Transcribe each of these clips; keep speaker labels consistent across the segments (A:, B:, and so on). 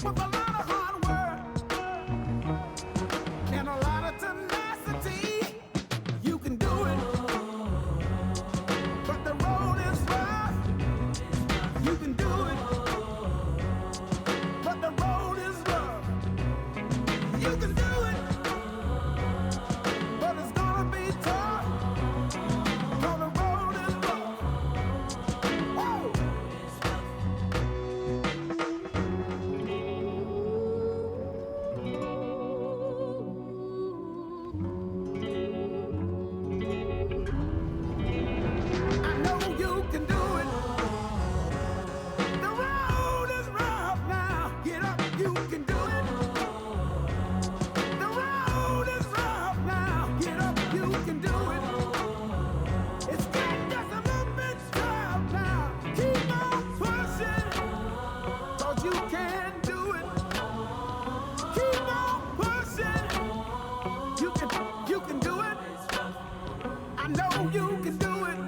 A: with a lot of hard work and a lot of tenacity, you can do it. But the road is rough. You can do it. But the road is rough. You can do it. But it's gonna be tough. 'Cause the road is rough. Whoa! I know you can do it. The road is rough now. Get up, you can do it. The road is rough now. Get up, you can do it. It's getting just a little bit tough now. Keep on pushing, 'cause you can do it. Keep on pushing. You can do it. I know you can do it.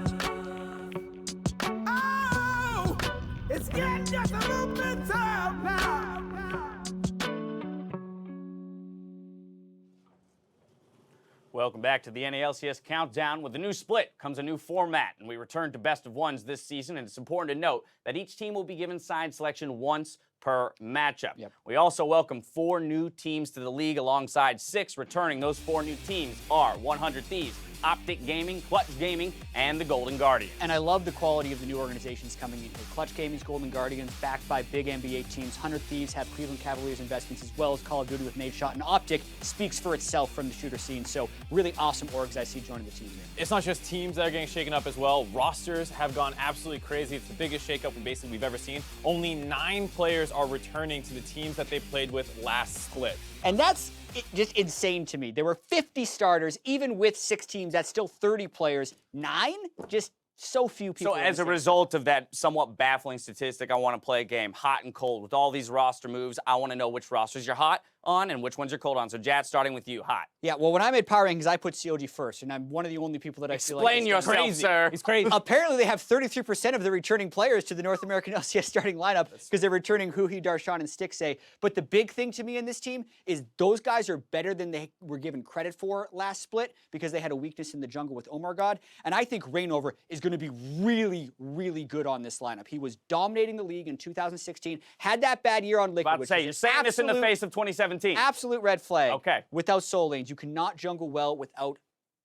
A: Oh, it's getting just a little bit tough now.
B: Welcome back to the NA LCS Countdown. With the new split comes a new format, and we return to best of ones this season, and it's important to note that each team will be given side selection once per matchup.
C: Yep.
B: We also welcome 4 new teams to the league alongside 6 returning. Those 4 new teams are 100 Thieves, Optic Gaming, Clutch Gaming, and the Golden Guardians.
C: And I love the quality of the new organizations coming in here. Clutch Gaming's Golden Guardians, backed by big NBA teams. 100 Thieves have Cleveland Cavaliers investments, as well as Call of Duty with Nate Shot. And Optic speaks for itself from the shooter scene. So really awesome orgs I see joining the team here.
D: It's not just teams that are getting shaken up as well. Rosters have gone absolutely crazy. It's the biggest shakeup we've ever seen. Only 9 players are returning to the teams that they played with last split.
C: And that's just insane to me. There were 50 starters, even with 6 teams, that's still 30 players. 9? Just so few people.
B: So as a result of that somewhat baffling statistic, I want to play a game hot and cold. With all these roster moves, I want to know which rosters you're hot on and which ones you're cold on. So Jad, starting with you, hot.
C: Yeah, well, when I made power rankings, I put COG first, and I'm one of the only people that I feel like...
B: Explain yourself,
D: Crazy.
B: sir.
D: He's crazy.
C: Apparently, they have 33% of the returning players to the North American LCS starting lineup because they're returning Huhi, Darshan, and Stixay. But the big thing to me in this team is those guys are better than they were given credit for last split because they had a weakness in the jungle with Omar God. And I think Rainover is going to be really, really good on this lineup. He was dominating the league in 2016, had that bad year on Liquid.
B: About to say, you're saying this in the face of 2017.
C: Absolute red flag.
B: Okay.
C: Without soul lanes, you cannot jungle well without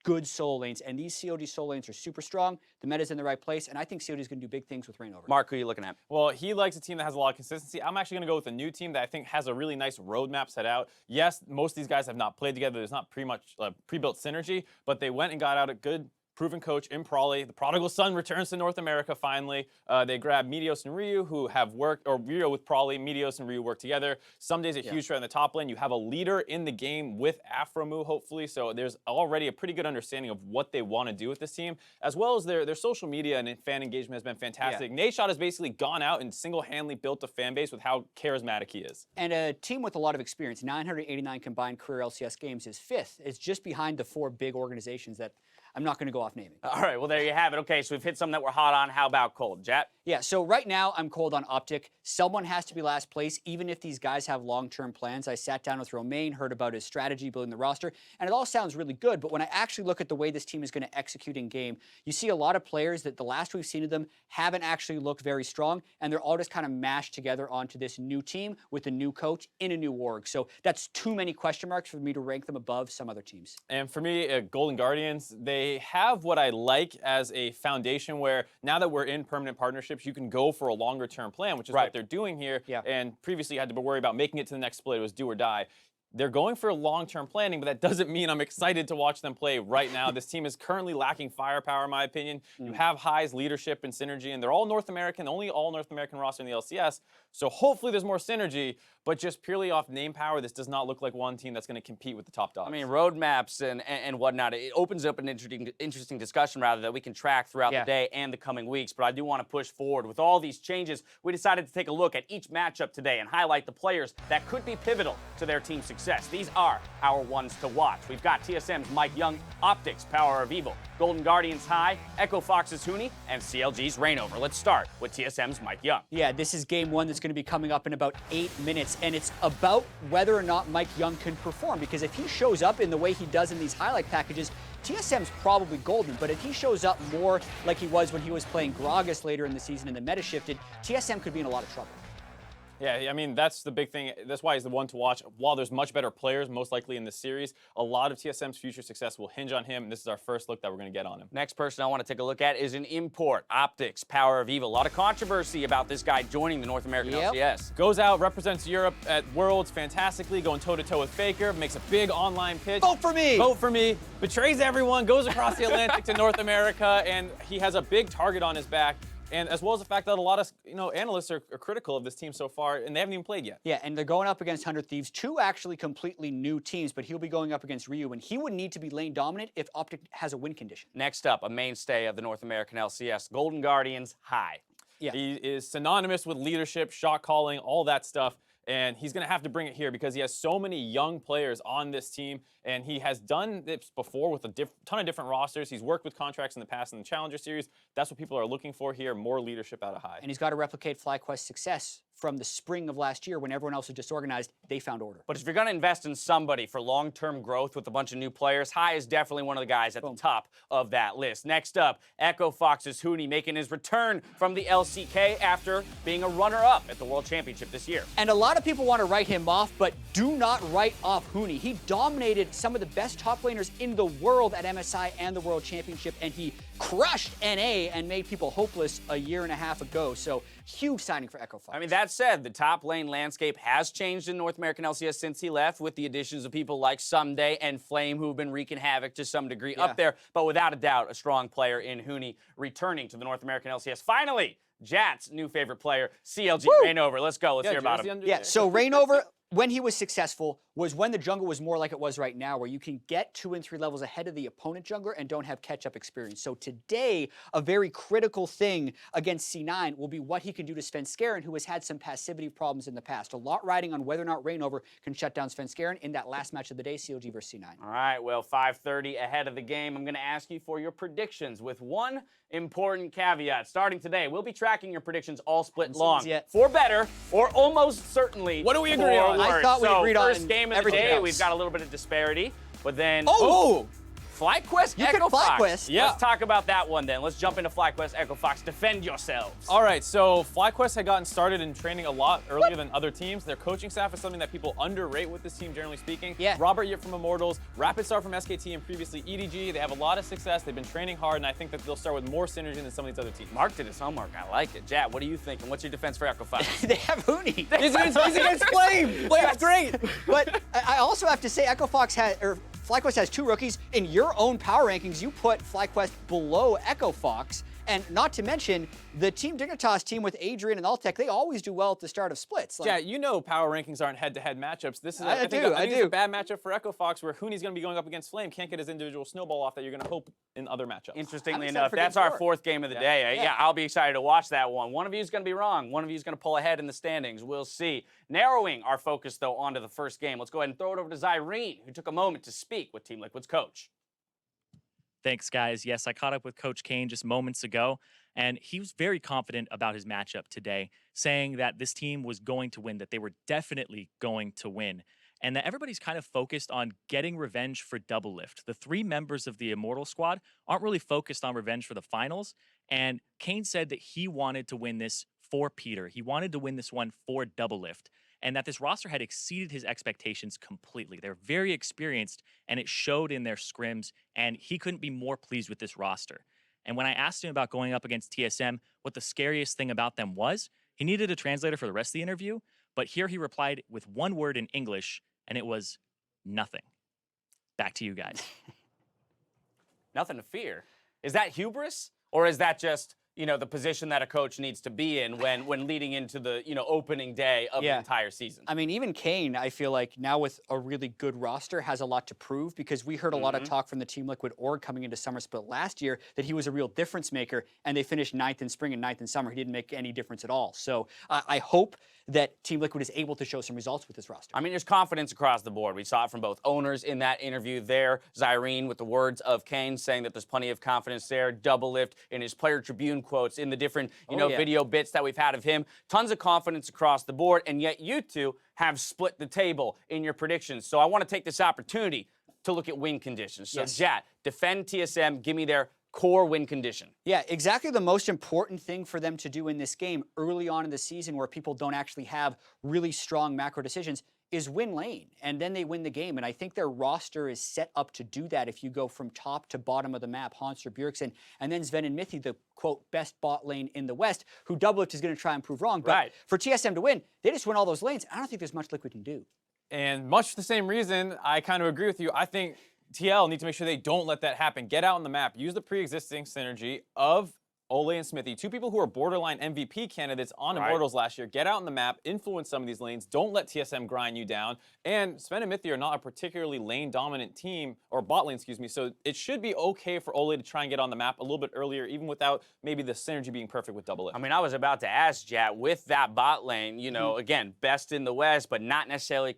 C: good soul lanes, and these COD soul lanes are super strong. The meta's in the right place, and I think COD is going to do big things with Rainover.
B: Mark, who are you looking at?
D: Well, he likes a team that has a lot of consistency. I'm actually going to go with a new team that I think has a really nice roadmap set out. Yes, most of these guys have not played together. There's not pretty much pre-built synergy, but they went and got out a good proven coach in Prawley. The prodigal son returns to North America finally. They grabbed Meteos and Ryu, who have worked, or Ryu with Prawley, Meteos and Ryu work together. Some days a huge threat in the top lane. You have a leader in the game with Afromu, hopefully. So there's already a pretty good understanding of what they want to do with this team, as well as their social media and fan engagement has been fantastic. Nate Shot has basically gone out and single-handedly built a fan base with how charismatic he is.
C: And a team with a lot of experience, 989 combined career LCS games, is 5th. It's just behind the 4 big organizations that I'm not going to go off naming.
B: All right, well, there you have it. Okay, so we've hit some that we're hot on. How about cold? Jat?
C: Yeah, so right now I'm cold on Optic. Someone has to be last place, even if these guys have long-term plans. I sat down with Romain, heard about his strategy, building the roster, and it all sounds really good, but when I actually look at the way this team is going to execute in game, you see a lot of players that the last we've seen of them haven't actually looked very strong, and they're all just kind of mashed together onto this new team with a new coach in a new org. So that's too many question marks for me to rank them above some other teams.
D: And for me, Golden Guardians, they have what I like as a foundation where now that we're in permanent partnerships, you can go for a longer term plan, which is what they're doing here.
C: Yeah.
D: And previously you had to worry about making it to the next split. It was do or die. They're going for long-term planning, but that doesn't mean I'm excited to watch them play right now. This team is currently lacking firepower, in my opinion. You have High's leadership and synergy, and they're all North American, only all North American roster in the LCS. So hopefully there's more synergy, but just purely off name power, this does not look like one team that's going to compete with the top dogs.
B: I mean, roadmaps and whatnot, it opens up an interesting discussion, rather, that we can track throughout the day and the coming weeks. But I do want to push forward. With all these changes, we decided to take a look at each matchup today and highlight the players that could be pivotal to their team's success. success. These are our ones to watch. We've got TSM's MikeYeung, Optics, Power of Evil, Golden Guardians High, Echo Fox's Huni, and CLG's Reignover. Let's start with TSM's MikeYeung.
C: Yeah, this is game one that's going to be coming up in about 8 minutes, and it's about whether or not MikeYeung can perform, because if he shows up in the way he does in these highlight packages, TSM's probably golden, but if he shows up more like he was when he was playing Gragas later in the season and the meta shifted, TSM could be in a lot of trouble.
D: Yeah, I mean, that's the big thing. That's why he's the one to watch. While there's much better players, most likely in this series, a lot of TSM's future success will hinge on him, and this is our first look that we're going to get on him.
B: Next person I want to take a look at is an import, Optics, Power of Evil. A lot of controversy about this guy joining the North American LCS.
D: Goes out, represents Europe at Worlds fantastically, going toe-to-toe with FLICKR, makes a big online pitch.
C: Vote for me!
D: Vote for me! Betrays everyone, goes across the Atlantic to North America, and he has a big target on his back. And as well as the fact that a lot of analysts are critical of this team so far, and they haven't even played yet.
C: Yeah, and they're going up against 100 Thieves, two actually completely new teams, but he'll be going up against Ryu, and he would need to be lane dominant if Optic has a win condition.
B: Next up, a mainstay of the North American LCS, Golden Guardians High.
C: Yeah.
D: He is synonymous with leadership, shot calling, all that stuff. And he's going to have to bring it here because he has so many young players on this team, and he has done this before with a ton of different rosters. He's worked with contracts in the past in the Challenger Series. That's what people are looking for here, more leadership out of High.
C: And he's got to replicate FlyQuest's success from the spring of last year when everyone else was disorganized. They found order.
B: But if you're going to invest in somebody for long-term growth with a bunch of new players, High is definitely one of the guys at the top of that list. Next up, Echo Fox's Huni making his return from the LCK after being a runner-up at the World Championship this year.
C: And a lot of people want to write him off, but do not write off Huni. He dominated some of the best top laners in the world at MSI and the World Championship, and he crushed NA and made people hopeless a year and a half ago. So huge signing for Echo Fox.
B: I mean, that said, the top lane landscape has changed in North American LCS since he left, with the additions of people like Someday and Flame, who have been wreaking havoc to some degree up there. But without a doubt, a strong player in Huni returning to the North American LCS. Finally, Jat's new favorite player, CLG Reignover. Let's go. Let's hear about him.
C: Yeah, so Reignover, when he was successful, was when the jungle was more like it was right now, where you can get 2 and 3 levels ahead of the opponent jungler and don't have catch-up experience. So today, a very critical thing against C9 will be what he can do to Svenskeren, who has had some passivity problems in the past. A lot riding on whether or not Reignover can shut down Svenskeren in that last match of the day, CLG versus C9.
B: All right, well, 5:30 ahead of the game. I'm going to ask you for your predictions with one important caveat. Starting today, we'll be tracking your predictions all split long. For better, or almost certainly.
D: What do we agree on?
C: I thought we agreed on
B: first game of the day, we've got a little bit of disparity, but then... FlyQuest,
C: you
B: Echo
C: can
B: Fox.
C: FlyQuest.
D: Yeah.
B: Let's talk about that one then. Let's jump into FlyQuest, Echo Fox. Defend yourselves.
D: All right, so FlyQuest had gotten started in training a lot earlier than other teams. Their coaching staff is something that people underrate with this team, generally speaking.
C: Yeah.
D: Robert Yip from Immortals, Rapid Star from SKT, and previously EDG. They have a lot of success. They've been training hard, and I think that they'll start with more synergy than some of these other teams.
B: Mark did his homework. I like it. Jat, what do you think? And what's your defense for Echo Fox?
C: They have Huni.
D: He's against Flame. Flame's great.
C: But I also have to say, Echo Fox FlyQuest has 2 rookies. In your own power rankings, you put FlyQuest below Echo Fox. And not to mention, the Team Dignitas team with Adrian and Altec, they always do well at the start of splits.
D: Yeah, you know power rankings aren't head-to-head matchups. This is I think
C: do.
D: it's a bad matchup for Echo Fox, where Huni's going to be going up against Flame, can't get his individual snowball off that you're going to hope in other matchups.
B: Interestingly enough, that's our 4th game of the day. Yeah, I'll be excited to watch that one. One of you is going to be wrong. One of you is going to pull ahead in the standings. We'll see. Narrowing our focus, though, onto the first game. Let's go ahead and throw it over to Zyrene, who took a moment to speak with Team Liquid's coach.
E: Thanks, guys. Yes, I caught up with Coach Kane just moments ago, and he was very confident about his matchup today, saying that this team was going to win, that they were definitely going to win, and that everybody's kind of focused on getting revenge for Doublelift. The 3 members of the Immortal squad aren't really focused on revenge for the finals, and Kane said that he wanted to win this for Peter. He wanted to win this one for Doublelift, and that this roster had exceeded his expectations completely. They're very experienced, and it showed in their scrims, and he couldn't be more pleased with this roster. And when I asked him about going up against TSM, what the scariest thing about them was, he needed a translator for the rest of the interview, but here he replied with one word in English, and it was nothing. Back to you guys.
B: Nothing to fear. Is that hubris, or is that just the position that a coach needs to be in when leading into the, opening day of the entire season.
C: I mean, even Kane, I feel like now with a really good roster has a lot to prove, because we heard a lot of talk from the Team Liquid org coming into Summer Split last year that he was a real difference maker, and they finished 9th in spring and 9th in summer. He didn't make any difference at all. So I hope that Team Liquid is able to show some results with this roster.
B: I mean, there's confidence across the board. We saw it from both owners in that interview there. Zyrene with the words of Kane saying that there's plenty of confidence there. Doublelift in his player tribune quotes in the different, video bits that we've had of him. Tons of confidence across the board, and yet you two have split the table in your predictions. So I want to take this opportunity to look at win conditions. So Jat, defend TSM, give me their core win condition.
C: Yeah, exactly the most important thing for them to do in this game early on in the season, where people don't actually have really strong macro decisions, is win lane, and then they win the game. And I think their roster is set up to do that if you go from top to bottom of the map. Hauntzer, Bjergsen, and then Zven and Mithy, the, quote, best bot lane in the West, who Doublelift is going to try and prove wrong. But for TSM to win, they just win all those lanes. I don't think there's much Liquid can do.
D: And much the same reason, I kind of agree with you. I think TL need to make sure they don't let that happen. Get out on the map. Use the pre-existing synergy of Olleh and Xmithie, two people who are borderline MVP candidates on Immortals last year. Get out on the map, influence some of these lanes. Don't let TSM grind you down. And Zven and Mithy are not a particularly lane-dominant team, or bot lane, excuse me, so it should be okay for Olleh to try and get on the map a little bit earlier, even without maybe the synergy being perfect with Doublelift.
B: I mean, I was about to ask, Jat, with that bot lane, again, best in the West, but not necessarily,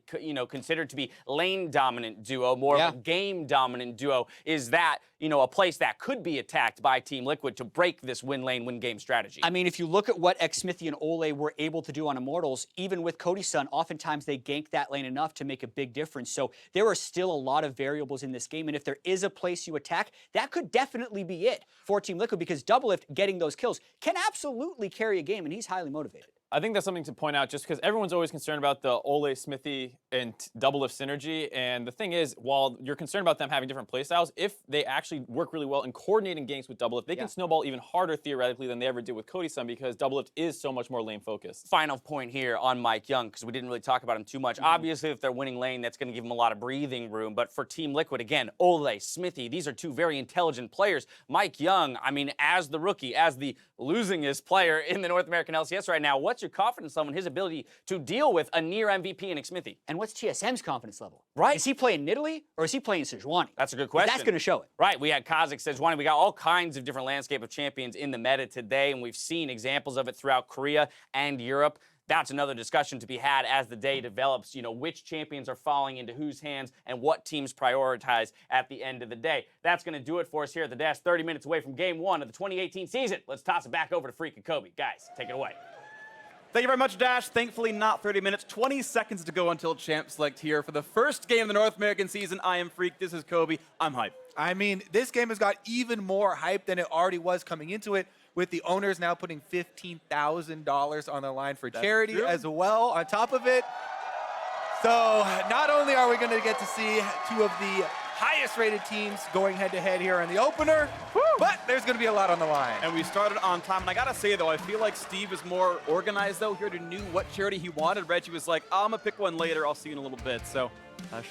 B: considered to be lane-dominant duo, more of a game-dominant duo. Is that, a place that could be attacked by Team Liquid to break this win lane, win game strategy?
C: I mean, if you look at what Xmithie and Olleh were able to do on Immortals, even with Cody's son, oftentimes they gank that lane enough to make a big difference. So there are still a lot of variables in this game, and if there is a place you attack, that could definitely be it for Team Liquid, because Doublelift getting those kills can absolutely carry a game, and he's highly motivated.
D: I think that's something to point out, just because everyone's always concerned about the Olleh, Xmithie, and Doublelift synergy. And the thing is, while you're concerned about them having different playstyles, if they actually work really well in coordinating games with Doublelift, they can snowball even harder theoretically than they ever did with Cody's son, because Doublelift is so much more lane focused.
B: Final point here on MikeYeung, because we didn't really talk about him too much. Obviously, if they're winning lane, that's going to give them a lot of breathing room. But for Team Liquid, again, Olleh, Xmithie, these are two very intelligent players. MikeYeung, I mean, as the rookie, as the losingest player in the North American LCS right now, what's your confidence level in his ability to deal with a near MVP in Xmithie?
C: And what's TSM's confidence level?
B: Right.
C: Is he playing Nidalee or is he playing Sejuani?
B: That's a good question.
C: That's going to show it.
B: Right. We had Kha'Zix, Sejuani. We got all kinds of different landscape of champions in the meta today, and we've seen examples of it throughout Korea and Europe. That's another discussion to be had as the day develops, which champions are falling into whose hands and what teams prioritize at the end of the day. That's going to do it for us here at the Dash, 30 minutes away from Game 1 of the 2018 season. Let's toss it back over to Freak and Kobe. Guys, take it away.
F: Thank you very much, Dash. Thankfully, not 30 minutes, 20 seconds to go until Champ Select here for the first game of the North American season. I am Freak. This is Kobe. I'm hyped.
G: I mean, this game has got even more hype than it already was coming into it, with the owners now putting $15,000 on the line for charity as well on top of it. So not only are we going to get to see two of the highest rated teams going head to head here in the opener, but there's going to be a lot on the line.
F: And we started on time. And I got to say, though, I feel like Steve is more organized, though. He already knew what charity he wanted. Reggie was like, I'm going to pick one later. I'll see you in a little bit. So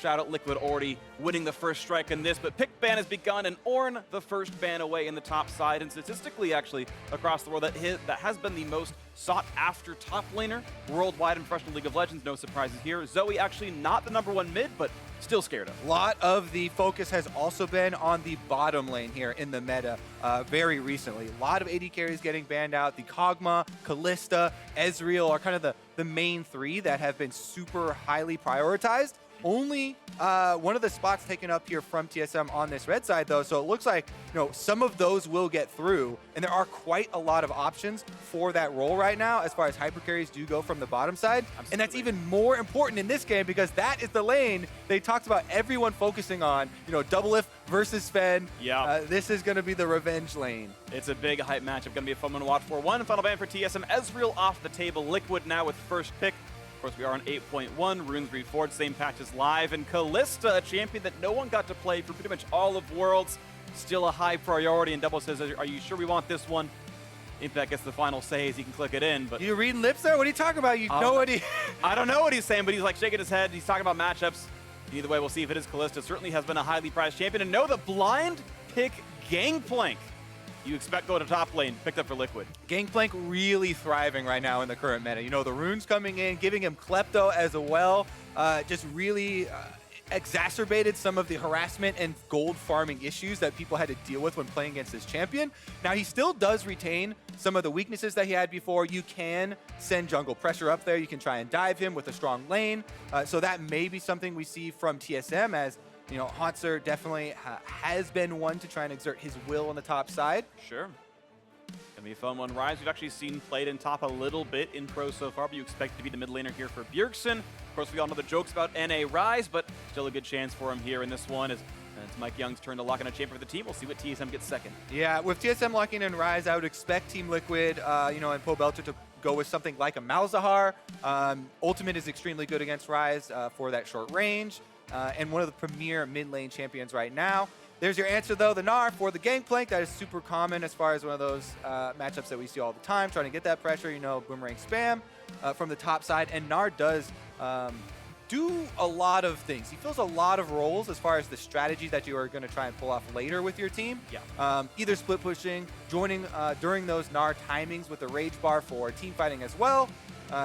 F: shout out Liquid already winning the first strike in this. But pick ban has begun, and Ornn the first ban away in the top side. And statistically, actually, across the world, that has been the most sought-after top laner worldwide in Professional League of Legends. No surprises here. Zoe actually not the #1 mid, but still scared of.
G: A lot of the focus has also been on the bottom lane here in the meta very recently. A lot of AD carries getting banned out. The Kog'Maw, Kalista, Ezreal are kind of the main three that have been super highly prioritized. Only one of the spots taken up here from TSM on this red side, though, so it looks like some of those will get through, and there are quite a lot of options for that role right now as far as hyper carries do go from the bottom side. Absolutely. And that's even more important in this game because that is the lane they talked about everyone focusing on. Doublelift versus Zven.
F: Yeah.
G: This is going to be the revenge lane.
F: It's a big hype matchup. Going to be a fun one to watch for. One final ban for TSM. Ezreal off the table. Liquid now with first pick. Of course, we are on 8.1. Runes Reforged, same patch is live. And Kalista, a champion that no one got to play for pretty much all of Worlds. Still a high priority. And Double says, are you sure we want this one? Impact gets the final say as he can click it in. But
G: you reading lips there? What are you talking about? You know what he...
F: I don't know what he's saying, but he's like shaking his head. He's talking about matchups. Either way, we'll see if it is Kalista. Certainly has been a highly prized champion. And no, the blind pick Gangplank you expect go to top lane, picked up for Liquid.
G: Gangplank really thriving right now in the current meta. You know, the runes coming in, giving him Klepto as well, just really exacerbated some of the harassment and gold farming issues that people had to deal with when playing against this champion. Now, he still does retain some of the weaknesses that he had before. You can send jungle pressure up there. You can try and dive him with a strong lane. So that may be something we see from TSM, as you know, Hauntzer definitely has been one to try and exert his will on the top side.
F: Sure. Gonna be a fun one. Ryze, we've actually seen played in top a little bit in pro so far, but you expect to be the mid laner here for Bjergsen. Of course, we all know the jokes about NA Ryze, but still a good chance for him here in this one. As it's MikeYeung's turn to lock in a champion for the team. We'll see what TSM gets second.
G: Yeah, with TSM locking in Ryze, I would expect Team Liquid, you know, and Pobelter to go with something like a Malzahar. Ultimate is extremely good against Ryze for that short range, and one of the premier mid lane champions right now. There's your answer, though, the Gnar for the Gangplank. That is super common as far as one of those matchups that we see all the time, trying to get that pressure, you know, boomerang spam from the top side. And Gnar does do a lot of things. He fills a lot of roles as far as the strategy that you are going to try and pull off later with your team.
F: Yeah.
G: Either split pushing, joining during those Gnar timings with the rage bar for team fighting as well.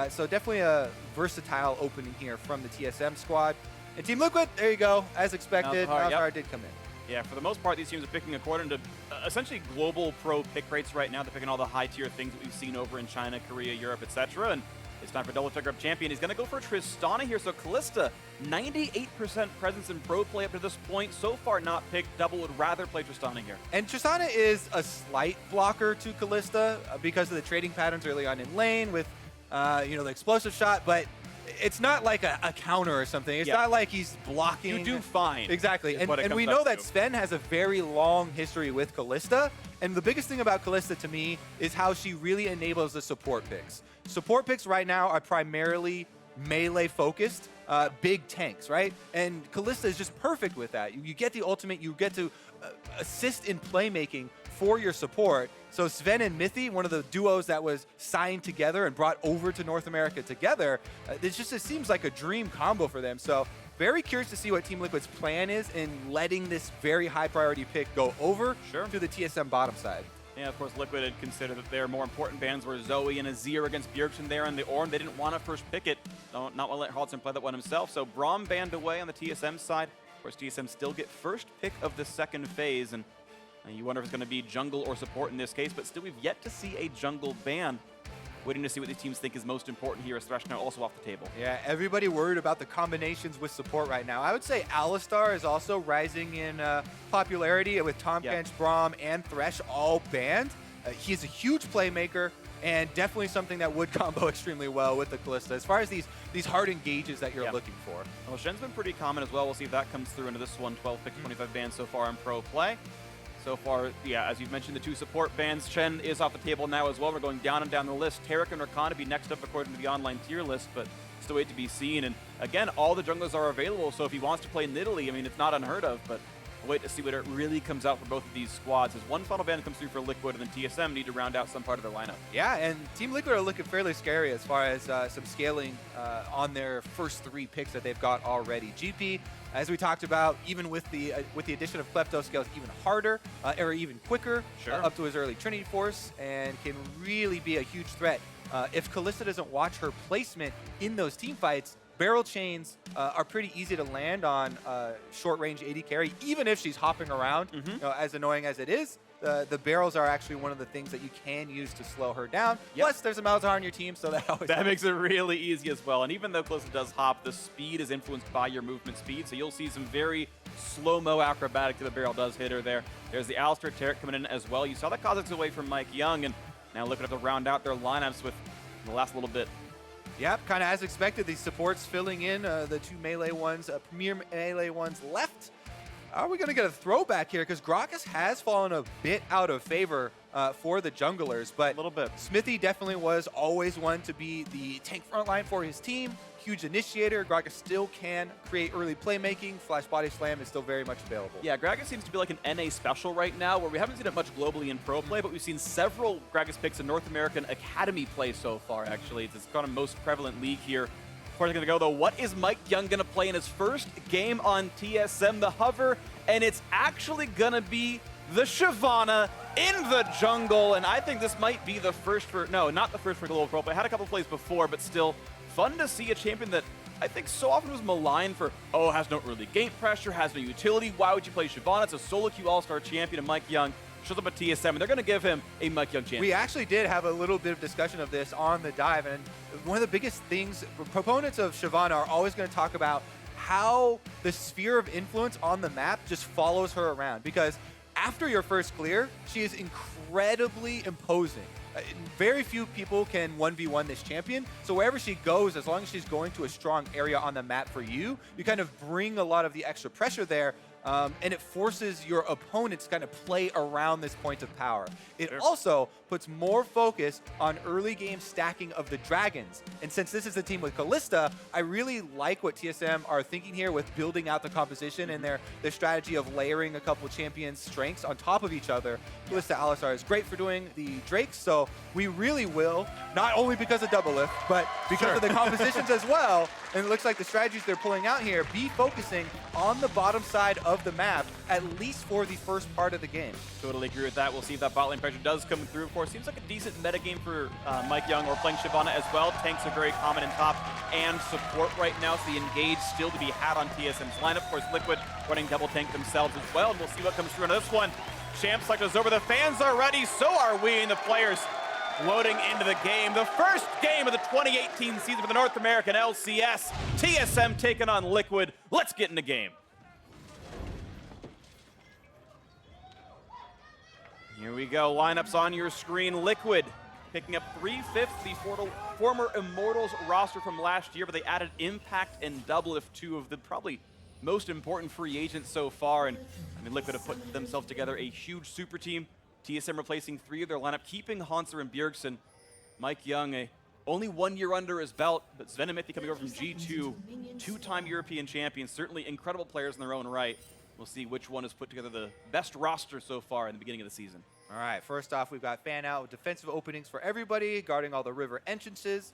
G: So definitely a versatile opening here from the TSM squad. And Team Liquid, there you go. As expected, Malzahar did come in.
F: Yeah, for the most part, these teams are picking according to essentially global pro pick rates right now. They're picking all the high-tier things that we've seen over in China, Korea, Europe, etc. And it's time for Doublelift to up champion. He's going to go for Tristana here. So Kalista, 98% presence in pro play up to this point. So far not picked. Double would rather play Tristana here.
G: And Tristana is a slight blocker to Kalista because of the trading patterns early on in lane with, you know, the explosive shot, but it's not like a counter or something. It's not like he's blocking.
F: You do fine.
G: Exactly. And we know that Zven has a very long history with Kalista. And the biggest thing about Kalista to me is how she really enables the support picks. Support picks right now are primarily melee focused, big tanks, right? And Kalista is just perfect with that. You get the ultimate, you get to assist in playmaking for your support. So Zven and Mithy, one of the duos that was signed together and brought over to North America together, it seems like a dream combo for them. So very curious to see what Team Liquid's plan is in letting this very high priority pick go over to the TSM bottom side.
F: Yeah, of course, Liquid had considered that their more important bans were Zoe and Azir against Bjergsen there in the Ornn. They didn't want to first pick it. Not want to let Hauntzer play that one himself. So Braum banned away on the TSM side. Of course, TSM still get first pick of the second phase. And you wonder if it's going to be jungle or support in this case, but still we've yet to see a jungle ban. Waiting to see what these teams think is most important here, as Thresh now also off the table.
G: Yeah, everybody worried about the combinations with support right now. I would say Alistar is also rising in popularity with Tahm Kench, Braum, and Thresh all banned. He's a huge playmaker and definitely something that would combo extremely well with the Kalista as far as these hard engages that you're looking for.
F: Well, Shen's been pretty common as well. We'll see if that comes through into this one. 12 picks, 25 bans so far in pro play. So far, yeah, as you've mentioned, the two support bans. Shen is off the table now as well. We're going down and down the list. Taric and Rakan to be next up according to the online tier list, but still wait to be seen. And again, all the junglers are available, so if he wants to play Nidalee, I mean, it's not unheard of, but we'll wait to see what it really comes out for both of these squads. As one final ban comes through for Liquid, and then TSM need to round out some part of their lineup.
G: Yeah, and Team Liquid are looking fairly scary as far as some scaling on their first three picks that they've got already. GP, as we talked about, even with the addition of Klepto, scales even harder, or even quicker, up to his early Trinity Force, and can really be a huge threat. If Kalista doesn't watch her placement in those team fights, barrel chains are pretty easy to land on short-range AD carry, even if she's hopping around, you know, as annoying as it is. The barrels are actually one of the things that you can use to slow her down. Plus, there's a Malzahar on your team, so that
F: makes it really easy as well. And even though Kalista does hop, the speed is influenced by your movement speed, so you'll see some very slow-mo acrobatic to the barrel does hit her there. There's the Alistar Taric coming in as well. You saw the Kha'Zix away from MikeYeung, and now Liquid have to round out their lineups with the last little bit.
G: Yep, kind of as expected. These supports filling in the two melee ones, premier melee ones left. Are we going to get a throwback here? Because Gragas has fallen a bit out of favor for the junglers, but
F: a little bit.
G: Xmithie definitely was always one to be the tank front line for his team. Huge initiator. Gragas still can create early playmaking. Flash body slam is still very much available.
F: Yeah, Gragas seems to be like an NA special right now, where we haven't seen it much globally in pro play, but we've seen several Gragas picks in North American Academy play so far, actually. It's kind of most prevalent league here. Before he's going to go, though, what is MikeYeung going to play in his first game on TSM, the hover? And it's actually going to be the Shyvana in the jungle, and I think this might be the first for, no, not the first for Global Pro, but had a couple plays before, but still fun to see a champion that I think so often was maligned for, oh, has no early gate pressure, has no utility, why would you play Shyvana? It's a solo queue all-star champion, and MikeYeung shows up at TSM, and they're going to give him a MikeYeung champion.
G: We actually did have a little bit of discussion of this on the dive, and one of the biggest things, proponents of Shyvana are always going to talk about how the sphere of influence on the map just follows her around, because after your first clear, she is incredibly imposing. Very few people can 1v1 this champion, so wherever she goes, as long as she's going to a strong area on the map for you, you kind of bring a lot of the extra pressure there, and it forces your opponents to kind of play around this point of power. It also puts more focus on early game stacking of the dragons. And since this is the team with Kalista, I really like what TSM are thinking here with building out the composition and their strategy of layering a couple champions' strengths on top of each other. Kalista Alistar is great for doing the Drakes, so we really will, not only because of Doublelift, but because of the compositions as well. And it looks like the strategies they're pulling out here be focusing on the bottom side of the map, at least for the first part of the game.
F: Totally agree with that. We'll see if that bot lane pressure does come through. Of course, seems like a decent meta game for MikeYeung or playing Shyvana as well. Tanks are very common in top and support right now, so the engage still to be had on TSM's lineup. Of course, Liquid running double tank themselves as well, and we'll see what comes through on this one. Champ Select is over. The fans are ready. So are we, and the players loading into the game. The first game of the 2018 season for the North American LCS. TSM taking on Liquid. Let's get in the game. Here we go, lineups on your screen. Liquid picking up 3/5 the former Immortals roster from last year, but they added Impact and Doublelift, two of the probably most important free agents so far. And I mean, Liquid have put themselves together a huge super team. TSM replacing 3 of their lineup, keeping Hauntzer and Bjergsen. MikeYeung, only 1 year under his belt, but Zven and Mithy coming over from G2, 2-time European champions, certainly incredible players in their own right. We'll see which one has put together the best roster so far in the beginning of the season.
G: All right, first off, we've got fan out with defensive openings for everybody, guarding all the river entrances.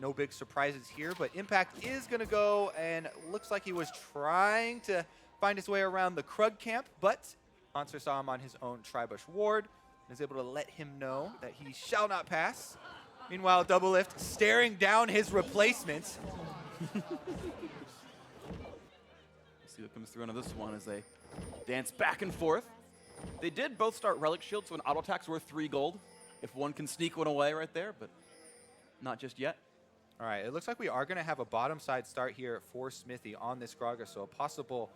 G: No big surprises here, but Impact is going to go, and looks like he was trying to find his way around the Krug camp, but Hauntzer saw him on his own Tribush ward and is able to let him know that he shall not pass. Meanwhile, Doublelift staring down his replacement.
F: See what comes through on this one as they dance back and forth. They did both start Relic Shields, so an auto attack's worth 3 gold. If one can sneak one away right there, but not just yet.
G: All right, it looks like we are going to have a bottom side start here for Xmithie on this Gragas, so a possible,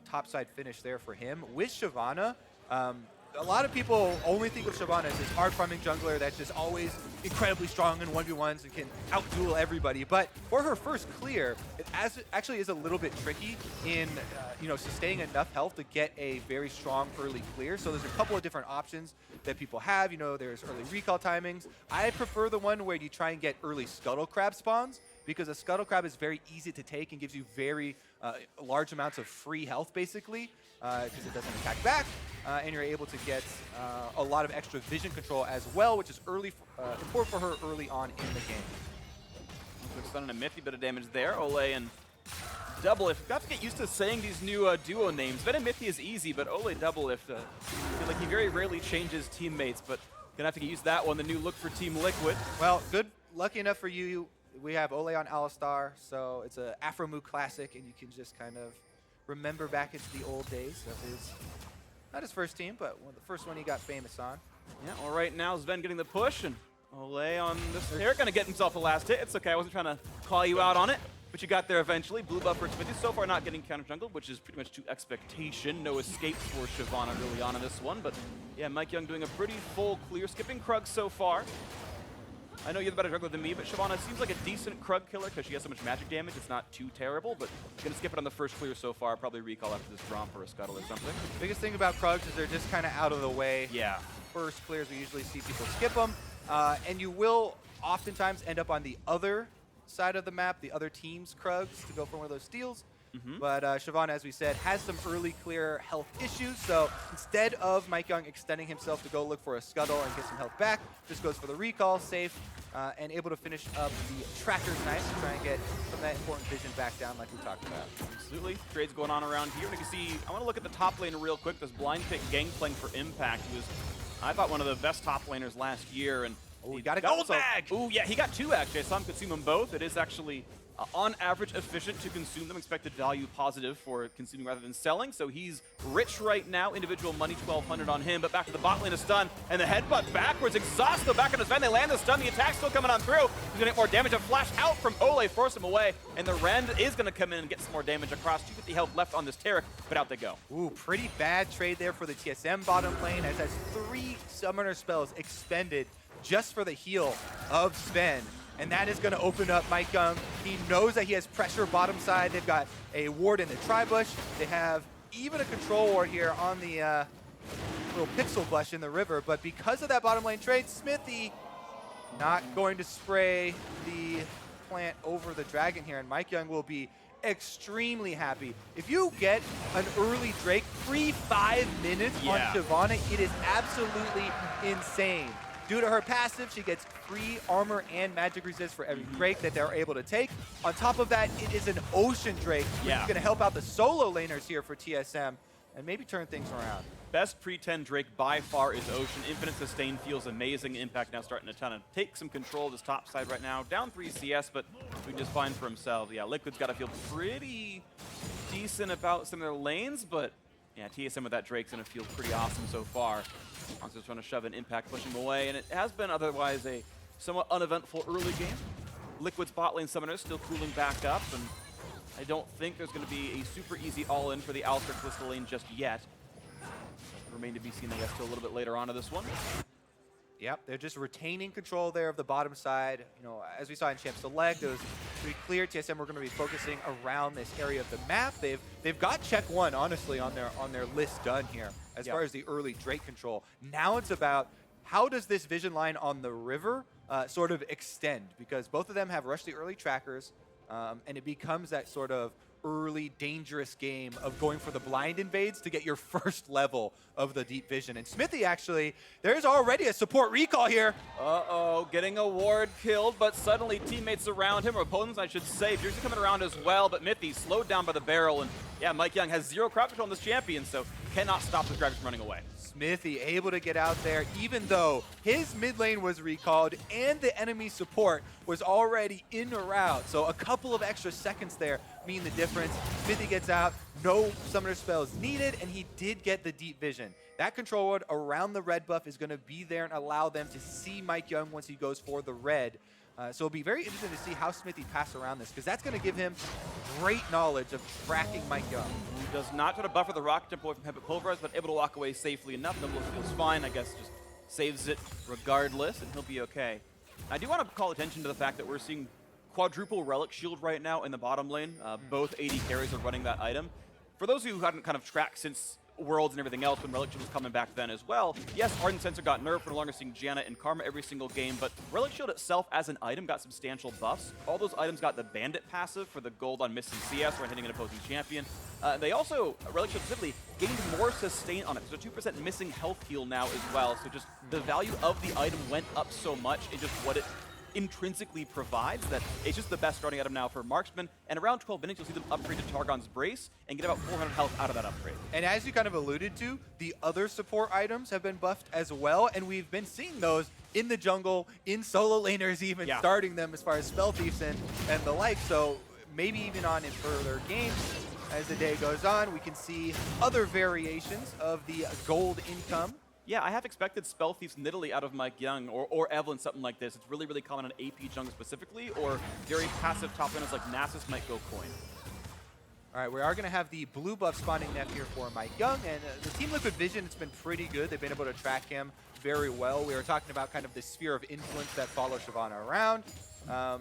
G: top side finish there for him. With Shyvana, a lot of people only think of Shyvana as this hard farming jungler that's just always incredibly strong in 1v1s and can out-duel everybody. But for her first clear, it actually is a little bit tricky in sustaining enough health to get a very strong early clear. So there's a couple of different options that people have. There's early recall timings. I prefer the one where you try and get early Scuttle Crab spawns, because a Scuttle Crab is very easy to take and gives you very large amounts of free health, basically, because it doesn't attack back, and you're able to get a lot of extra vision control as well, which is important for her early on in the game.
F: Quick stun and a Mithy, bit of damage there. Olleh and Doublelift. Got to get used to saying these new duo names. Zven and Mithy is easy, but Olleh Doublelift, I feel like he very rarely changes teammates, but gonna have to get used to that one. The new look for Team Liquid.
G: Well, good. Lucky enough for you, we have Olleh on Alistar, so it's an Afromu classic, and you can just kind of remember back into the old days of his, not his first team, but the first one he got famous on.
F: Yeah, well, right now Zven getting the push, and Olleh on this Taric gonna get himself a last hit. It's okay, I wasn't trying to call you out on it, but you got there eventually. Blue buff for Xmithie. So far not getting counter jungle, which is pretty much to expectation. No escapes for Shyvana early on in this one, but yeah, MikeYeung doing a pretty full clear, skipping Krug so far. I know you're the better jungler than me, but Shyvana seems like a decent Krug killer because she has so much magic damage. It's not too terrible, but gonna skip it on the first clear so far. Probably recall after this Romp or a Scuttle or something.
G: Biggest thing about Krugs is they're just kind of out of the way.
F: Yeah.
G: First clears, we usually see people skip them, and you will oftentimes end up on the other side of the map, the other team's Krugs, to go for one of those steals. But Shyvana, as we said, has some early clear health issues, so instead of MikeYeung extending himself to go look for a Scuttle and get some health back, just goes for the recall, safe, and able to finish up the Tracker's Knife to try and get some of that important vision back down like we talked about.
F: Absolutely. Trades going on around here. And you can see, I want to look at the top lane real quick. This blind pick Gangplank for Impact, who was I thought one of the best top laners last year, and
G: he got a gold bag!
F: Ooh, yeah, he got 2 actually. I saw him consume them both. It is actually on average efficient to consume them, expected value positive for consuming rather than selling. So he's rich right now. Individual money 1,200 on him, but back to the bot lane, a stun, and the headbutt backwards. Exhaust though back on his Zven. They land the stun. The attack's still coming on through. He's gonna get more damage. A flash out from Olleh, force him away, and the Rend is gonna come in and get some more damage across. 250 health left on this Taric, but out they go.
G: Ooh, pretty bad trade there for the TSM bottom lane, as has 3 summoner spells expended just for the heal of Zven. And that is going to open up MikeYeung. He knows that he has pressure bottom side. They've got a ward in the tri-bush. They have even a control ward here on the little pixel bush in the river. But because of that bottom lane trade, Xmithie not going to spray the plant over the dragon here. And MikeYeung will be extremely happy. If you get an early Drake, free 5 minutes on Shyvana, it is absolutely insane. Due to her passive, she gets free armor and magic resist for every Drake that they're able to take. On top of that, it is an Ocean Drake, which is going to help out the solo laners here for TSM and maybe turn things around.
F: Best pre-10 Drake by far is Ocean. Infinite sustain feels amazing. Impact now starting to take some control of this top side right now. Down 3 CS, but we can just find for himself. Yeah, Liquid's got to feel pretty decent about some of their lanes, but yeah, TSM with that Drake's going to feel pretty awesome so far. Hauntzer trying to shove an Impact, push him away, and it has been otherwise a somewhat uneventful early game. Liquid's bot lane summoners still cooling back up, and I don't think there's going to be a super easy all-in for the Alistar Kalista lane just yet. Remain to be seen, I guess, till a little bit later on to this one.
G: Yep, they're just retaining control there of the bottom side. You know, as we saw in Champ Select, it was pretty clear TSM were going to be focusing around this area of the map. They've got check 1, honestly, on their list done here as far as the early Drake control. Now it's about how does this vision line on the river sort of extend, because both of them have rushed the early trackers, and it becomes that sort of early dangerous game of going for the blind invades to get your first level of the deep vision. And Xmithie, actually, there's already a support recall here.
F: Uh-oh, getting a ward killed, but suddenly teammates around him, or opponents I should say. Bjergsen coming around as well, but Mithy slowed down by the barrel, and yeah, MikeYeung has 0 crowd control on this champion, so cannot stop the Gragas from running away.
G: Xmithie able to get out there, even though his mid lane was recalled and the enemy support was already in a route. So a couple of extra seconds there mean the difference. Xmithie gets out, no summoner spells needed, and he did get the deep vision. That control ward around the red buff is going to be there and allow them to see MikeYeung once he goes for the red. So it'll be very interesting to see how Xmithie pass around this, because that's going to give him great knowledge of tracking MikeYeung.
F: Who does not try to buffer the rocket tempo from Heavy Pulverize, but able to walk away safely enough. Doublelift feels fine, I guess, just saves it regardless, and he'll be okay. I do want to call attention to the fact that we're seeing quadruple Relic Shield right now in the bottom lane. Both AD carries are running that item. For those who hadn't kind of tracked since Worlds and everything else, when Relic Shield was coming back then as well, yes, Ardent Sensor got nerfed. We're no longer seeing Janna and Karma every single game, but Relic Shield itself as an item got substantial buffs. All those items got the Bandit passive for the gold on missing CS when hitting an opposing champion. They also, Relic Shield specifically, gained more sustain on it. There's a 2% missing health heal now as well, so just the value of the item went up so much in just what it intrinsically provides that it's just the best starting item now for marksmen. And around 12 minutes, you'll see them upgrade to Targon's Brace and get about 400 health out of that upgrade.
G: And as you kind of alluded to, the other support items have been buffed as well, and we've been seeing those in the jungle, in solo laners even, starting them as far as Spell Thieves and the like. So maybe even on in further games, as the day goes on, we can see other variations of the gold income.
F: Yeah, I have expected Spell Thieves Nidalee out of MikeYeung or Evelyn, something like this. It's really, really common on AP jungle specifically, or very passive top laners like Nasus might go coin.
G: All right, we are going to have the blue buff spawning net here for MikeYeung, and the Team Liquid vision, it's been pretty good. They've been able to track him very well. We were talking about kind of the sphere of influence that follows Shyvana around.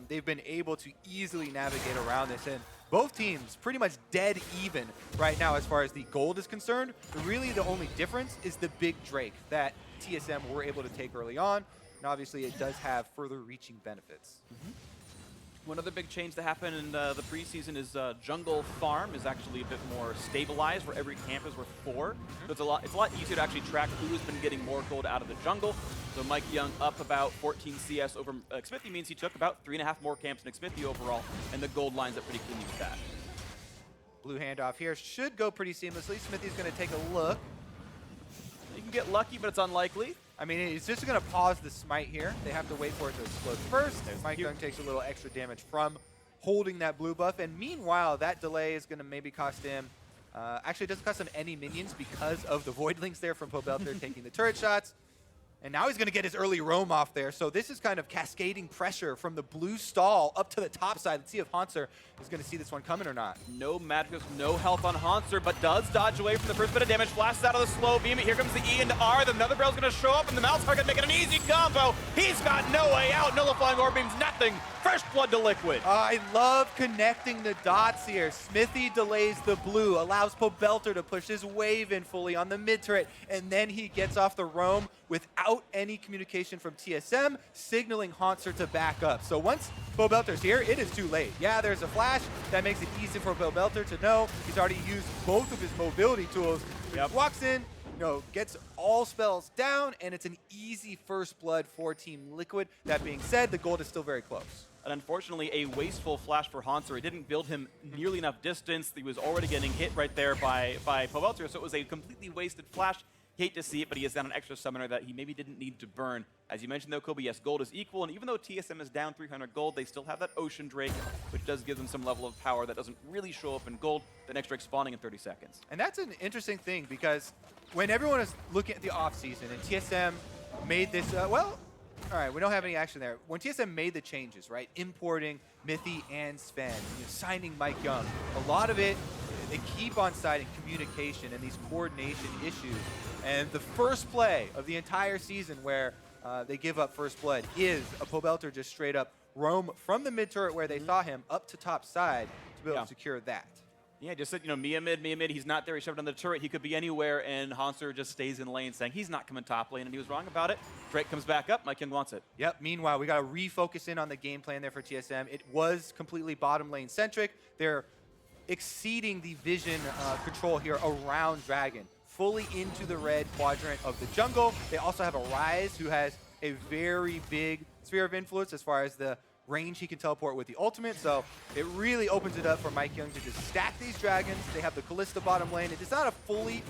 G: They've been able to easily navigate around this, and both teams pretty much dead even right now as far as the gold is concerned. Really, the only difference is the big Drake that TSM were able to take early on, and obviously it does have further reaching benefits.
F: One other big change that happened in the preseason is jungle farm is actually a bit more stabilized, where every camp is worth 4. So it's a lot easier to actually track who has been getting more gold out of the jungle. So MikeYeung up about 14 CS over Xmithie means he took about 3.5 more camps than Xmithie overall, and the gold lines up pretty cleanly with that.
G: Blue handoff here should go pretty seamlessly. Xmithie's going to take a look.
F: You can get lucky, but it's unlikely.
G: I mean, it's just going to pause the smite here. They have to wait for it to explode first. MikeYeung takes a little extra damage from holding that blue buff. And meanwhile, that delay is going to maybe cost him... actually, it doesn't cost him any minions because of the Voidlings there from Pobelter taking the turret shots. And now he's going to get his early roam off there. So this is kind of cascading pressure from the blue stall up to the top side. Let's see if Hauntzer is going to see this one coming or not.
F: No magic, no health on Hauntzer, but does dodge away from the first bit of damage. Flashes out of the slow beam. Here comes the E into R. The Nether Barrel's going to show up, and the Malzahar going to make it an easy combo. He's got no way out. Nullifying Orb Beams, nothing. First blood to Liquid.
G: I love connecting the dots here. Xmithie delays the blue, allows Pobelter to push his wave in fully on the mid turret, and then he gets off the roam without any communication from TSM, signaling Hauntzer to back up. So once Pobelter's here, it is too late. Yeah, there's a flash. That makes it easy for Pobelter to know he's already used both of his mobility tools. He walks in, gets all spells down, and it's an easy first blood for Team Liquid. That being said, the gold is still very close.
F: And unfortunately, a wasteful flash for Hauntzer. It didn't build him nearly enough distance. He was already getting hit right there by Pobelter, so it was a completely wasted flash. Hate to see it, but he has down an extra summoner that he maybe didn't need to burn. As you mentioned though, Kobe, yes, gold is equal, and even though TSM is down 300 gold, they still have that Ocean Drake, which does give them some level of power that doesn't really show up in gold, the next Drake spawning in 30 seconds.
G: And that's an interesting thing, because when everyone is looking at the offseason, and TSM made this, all right, we don't have any action there. When TSM made the changes, right, importing Mithy and Zven, signing MikeYeung, a lot of it, they keep on citing communication and these coordination issues. And the first play of the entire season where they give up first blood is a Pobelter just straight up roam from the mid turret where they saw him up to top side to be able to secure that.
F: Yeah, just said, Mia mid, he's not there, he shoved on the turret, he could be anywhere, and Hauntzer just stays in lane saying he's not coming top lane, and he was wrong about it. Drake comes back up, MikeYeung wants it.
G: Yep, meanwhile, we got to refocus in on the game plan there for TSM. It was completely bottom lane centric. They're exceeding the vision control here around Dragon, fully into the red quadrant of the jungle. They also have a Ryze who has a very big sphere of influence as far as the range he can teleport with the ultimate, so it really opens it up for MikeYeung to just stack these dragons. They have the Kalista bottom lane. It is not a fully,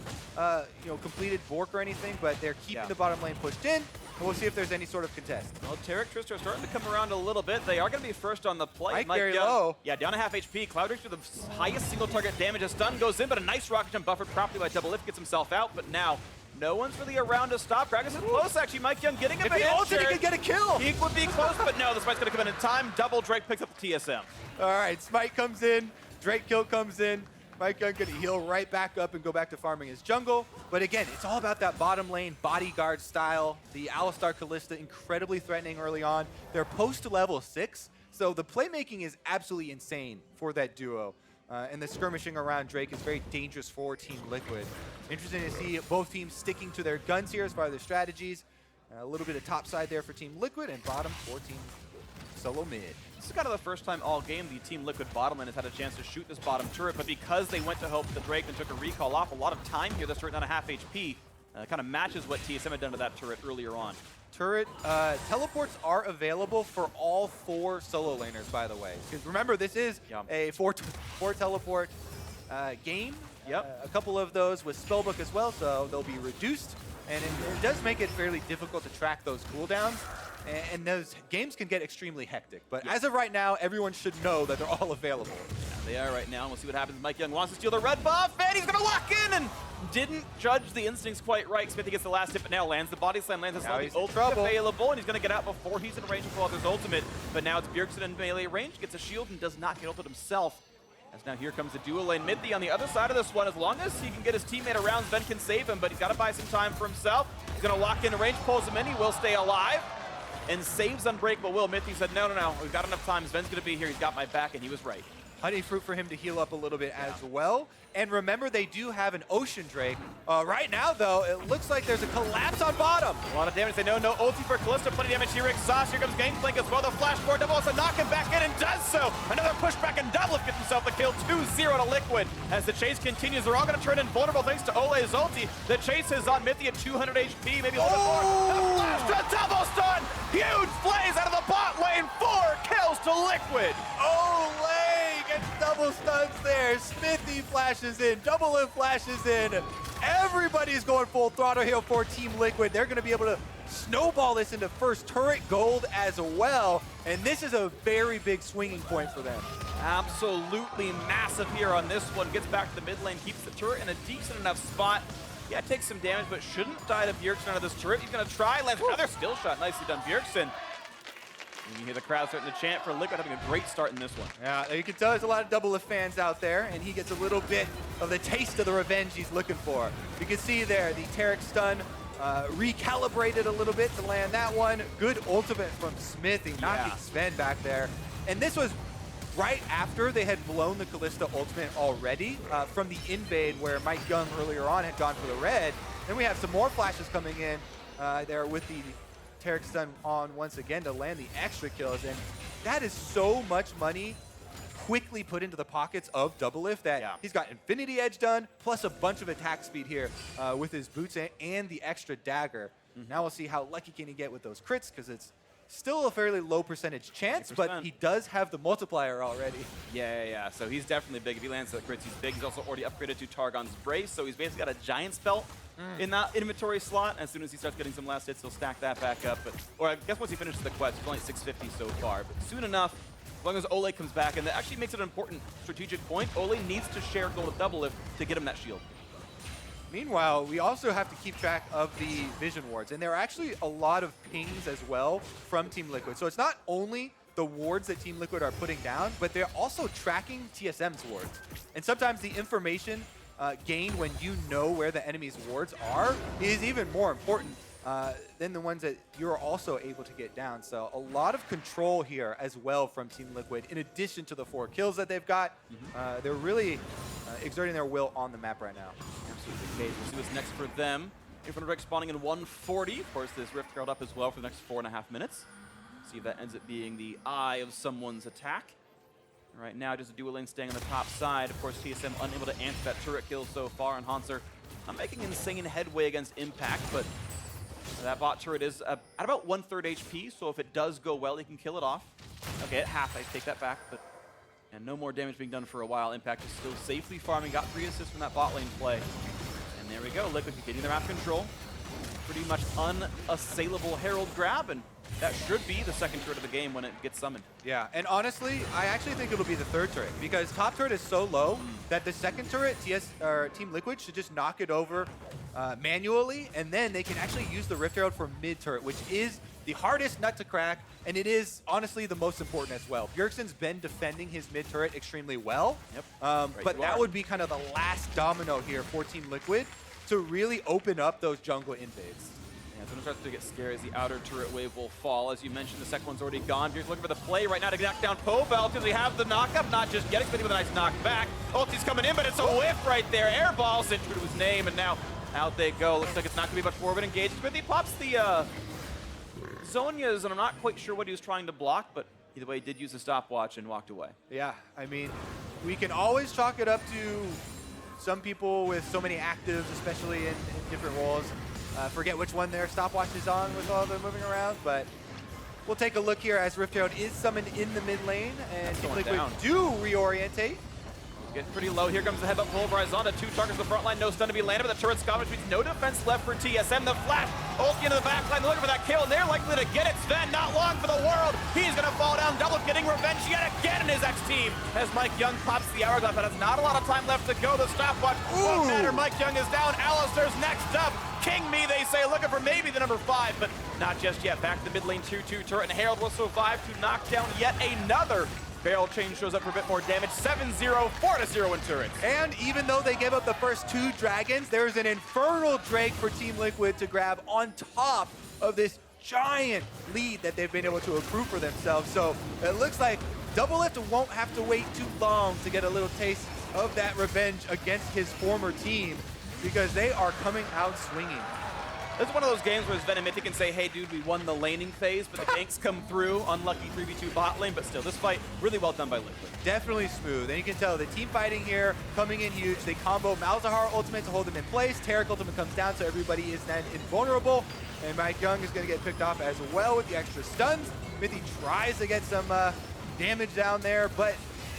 G: completed Bork or anything, but they're keeping the bottom lane pushed in, and we'll see if there's any sort of contest.
F: Well, Taric, Tristana are starting to come around a little bit. They are going to be first on the play.
G: Mike very low.
F: Yeah, down to half HP. Cloudrix with the highest single target damage. A stun goes in, but a nice rocket jump buffered properly by Doublelift gets himself out, but now no one's really around to stop. Gragas is close, actually. MikeYeung getting him
G: If he ulted, he could get a kill.
F: He would be close, but no, the smite's going to come in time. Double Drake picks up the TSM.
G: All right, smite comes in. Drake kill comes in. MikeYeung going to heal right back up and go back to farming his jungle. But again, it's all about that bottom lane bodyguard style. The Alistar Kalista incredibly threatening early on. They're post to level 6, so the playmaking is absolutely insane for that duo. And the skirmishing around Drake is very dangerous for Team Liquid. Interesting to see both teams sticking to their guns here as far as their strategies. A little bit of top side there for Team Liquid, and bottom for Team Solo Mid.
F: This is kind of the first time all game the Team Liquid bottom lane has had a chance to shoot this bottom turret, but because they went to help the Drake and took a recall off, a lot of time here, this turret down to half HP, kind of matches what TSM had done to that turret earlier on.
G: Turret teleports are available for all 4 solo laners, by the way. Because remember, this is a 4 teleport game.
F: Yep.
G: A couple of those with Spellbook as well, so they'll be reduced. And it does make it fairly difficult to track those cooldowns. And those games can get extremely hectic. But as of right now, everyone should know that they're all available.
F: Yeah, they are right now. We'll see what happens. MikeYeung wants to steal the red buff, and he's going to lock in, and didn't judge the instincts quite right. Xmithie gets the last hit, but now lands the body slam, lands the ultimate available, and he's going to get out before he's in range of Pobelter's ultimate. But now it's Bjergsen in melee range, gets a shield, and does not get ulted himself. As now here comes the dual lane. Mithy on the other side of this one. As long as he can get his teammate around, Zven can save him, but he's got to buy some time for himself. He's going to lock in range, pulls him in, he will stay alive, and saves Unbreakable Will. Mithy said, no, we've got enough time. Zven's going to be here. He's got my back, and he was right.
G: Honey Fruit for him to heal up a little bit as well. And remember, they do have an Ocean Drake. Right now, though, it looks like there's a collapse on bottom.
F: A lot of damage. They know no ulti for Kalista. Plenty of damage here. Exhaust. Here comes Gangplank as well. The flash forward. Double also knock him back in and does so. Another pushback, and Doublelift gets himself the kill. 2-0 to Liquid. As the chase continues, they're all going to turn invulnerable thanks to Olleh's ulti. The chase is on Mithy at 200 HP, maybe a little bit more. The flash to double stun. Huge plays out of the bot lane. 4 kills to Liquid.
G: Olleh gets double stuns there. Xmithie flashes in. Doublelift flashes in. Everybody's going full throttle here for Team Liquid. They're going to be able to snowball this into first turret gold as well. And this is a very big swinging point for them.
F: Absolutely massive here on this one. Gets back to the mid lane, keeps the turret in a decent enough spot. Yeah, takes some damage, but shouldn't die to Bjergsen out of this turret. He's going to try, lands another skill shot. Nicely done, Bjergsen. And you hear the crowd starting to chant for Liquid, having a great start in this one.
G: Yeah, you can tell there's a lot of Doublelift fans out there, and he gets a little bit of the taste of the revenge he's looking for. You can see there the Taric stun recalibrated a little bit to land that one. Good ultimate from Xmithie, knocking Zven back there. And this was right after they had blown the Kalista ultimate already from the invade where MikeYeung earlier on had gone for the red. Then we have some more flashes coming in there with the Taric stun on once again to land the extra kills. And that is so much money quickly put into the pockets of Doublelift that he's got Infinity Edge done, plus a bunch of attack speed here with his boots and the extra dagger. Now we'll see how lucky can he get with those crits, because it's still a fairly low percentage chance,
F: 8%.
G: but he does have the multiplier already.
F: Yeah. So he's definitely big. If he lands the crits, he's big. He's also already upgraded to Targon's Brace, so he's basically got a giant spell in that inventory slot. As soon as he starts getting some last hits, he'll stack that back up. Or I guess once he finishes the quest, he's only 650 so far. But soon enough, as long as Olleh comes back, and that actually makes it an important strategic point, Olleh needs to share gold with Doublelift to get him that shield.
G: Meanwhile, we also have to keep track of the vision wards, and there are actually a lot of pings as well from Team Liquid. So it's not only the wards that Team Liquid are putting down, but they're also tracking TSM's wards. And sometimes the information gained when you know where the enemy's wards are is even more important than the ones that you're also able to get down. So a lot of control here as well from Team Liquid, in addition to the 4 kills that they've got. They're really exerting their will on the map right now.
F: Absolutely the case. We'll see what's next for them. Infinite Rick spawning in 140. Of course, this Rift curled up as well for the next 4.5 minutes. See if that ends up being the eye of someone's attack. Right now, just a dual lane staying on the top side. Of course, TSM unable to answer that turret kill so far, and Hauntzer not making insane headway against Impact, but that bot turret is at about 1/3 HP, so if it does go well, he can kill it off. Okay, at half, I take that back, but and no more damage being done for a while. Impact is still safely farming, got 3 assists from that bot lane play. And there we go, Liquid continuing their map control. Pretty much unassailable Herald grab, and that should be the second turret of the game when it gets summoned.
G: Yeah, and honestly, I actually think it'll be the third turret, because top turret is so low that the second turret, Team Liquid, should just knock it over manually, and then they can actually use the Rift Herald for mid turret, which is the hardest nut to crack, and it is honestly the most important as well. Bjergsen's been defending his mid turret extremely well, but that would be kind of the last domino here for Team Liquid to really open up those jungle invades.
F: Yeah, so it starts to get scary as the outer turret wave will fall. As you mentioned, the second one's already gone. Bjergsen's looking for the play right now to knock down Pobelter. We have the knockup, not just getting, but with a nice knockback. Ulti's coming in, but it's a whiff right there. Air ball sent true to his name, and now out they go. Looks like it's not going to be much more of an engagement. But he pops the Zhonya's, and I'm not quite sure what he was trying to block, but either way, he did use a stopwatch and walked away.
G: Yeah, I mean, we can always chalk it up to some people with so many actives, especially in different roles. Forget which one their stopwatch is on with all the moving around, but we'll take a look here as Rift Herald is summoned in the mid lane, and Team Liquid do reorientate.
F: Getting pretty low. Here comes the headbutt pulverized onto 2 targets in the front line. No stun to be landed, but the turret scavenge means no defense left for TSM. The flash, ulti into the back line, looking for that kill, and they're likely to get it. Zven, not long for the world. He's going to fall down. Double getting revenge yet again in his X-team. As MikeYeung pops the hourglass, but has not a lot of time left to go. The stopwatch won't matter. MikeYeung is down. Alistar's next up. King Me, they say, looking for maybe the number 5, but not just yet. Back to the mid lane 2-2 turret, and Herald will survive to knock down yet another. Barrel chain shows up for a bit more damage. 7-0, 4-0 in turrets.
G: And even though they gave up the first 2 dragons, there's an Infernal Drake for Team Liquid to grab on top of this giant lead that they've been able to accrue for themselves. So it looks like Doublelift won't have to wait too long to get a little taste of that revenge against his former team, because they are coming out swinging.
F: This is one of those games where Zven and Mithy can say, hey dude, we won the laning phase, but the ganks come through. Unlucky 3v2 bot lane, but still, this fight really well done by Liquid.
G: Definitely smooth, and you can tell the team fighting here coming in huge. They combo Malzahar ultimate to hold them in place. Taric ultimate comes down, so everybody is then invulnerable. And MikeYeung is going to get picked off as well with the extra stuns. Mithy tries to get some damage down there, but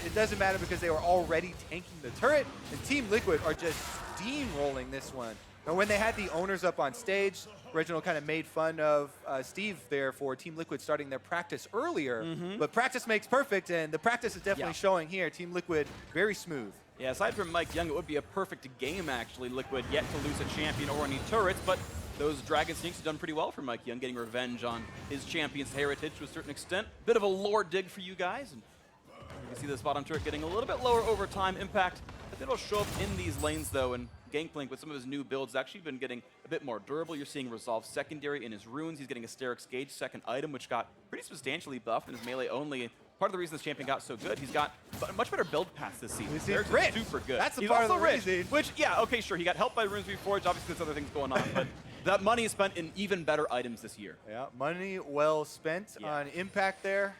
G: it doesn't matter because they were already tanking the turret, and Team Liquid are just steamrolling this one. Now, when they had the owners up on stage, Reginald kind of made fun of Steve there for Team Liquid starting their practice earlier, but practice makes perfect, and the practice is definitely showing here. Team Liquid, very smooth.
F: Yeah, aside from MikeYeung, it would be a perfect game, actually, Liquid, yet to lose a champion or any turrets, but those Dragon Sneaks have done pretty well for MikeYeung, getting revenge on his champion's heritage to a certain extent. Bit of a lore dig for you guys, and you can see this bottom turret getting a little bit lower over time impact. I think it'll show up in these lanes, though, and Gangplank, with some of his new builds, has actually been getting a bit more durable. You're seeing Resolve Secondary in his runes. He's getting a Steric's Gauge second item, which got pretty substantially buffed in his melee only. Part of the reason this champion got so good, he's got a much better build pass this season.
G: He's
F: Rich. Super good.
G: That's the
F: he's
G: part
F: also
G: of the
F: rich,
G: reason.
F: which, yeah, okay, sure. He got helped by Runes Reforged. Obviously, there's other things going on, but that money is spent in even better items this year.
G: Yeah, money well spent on impact there.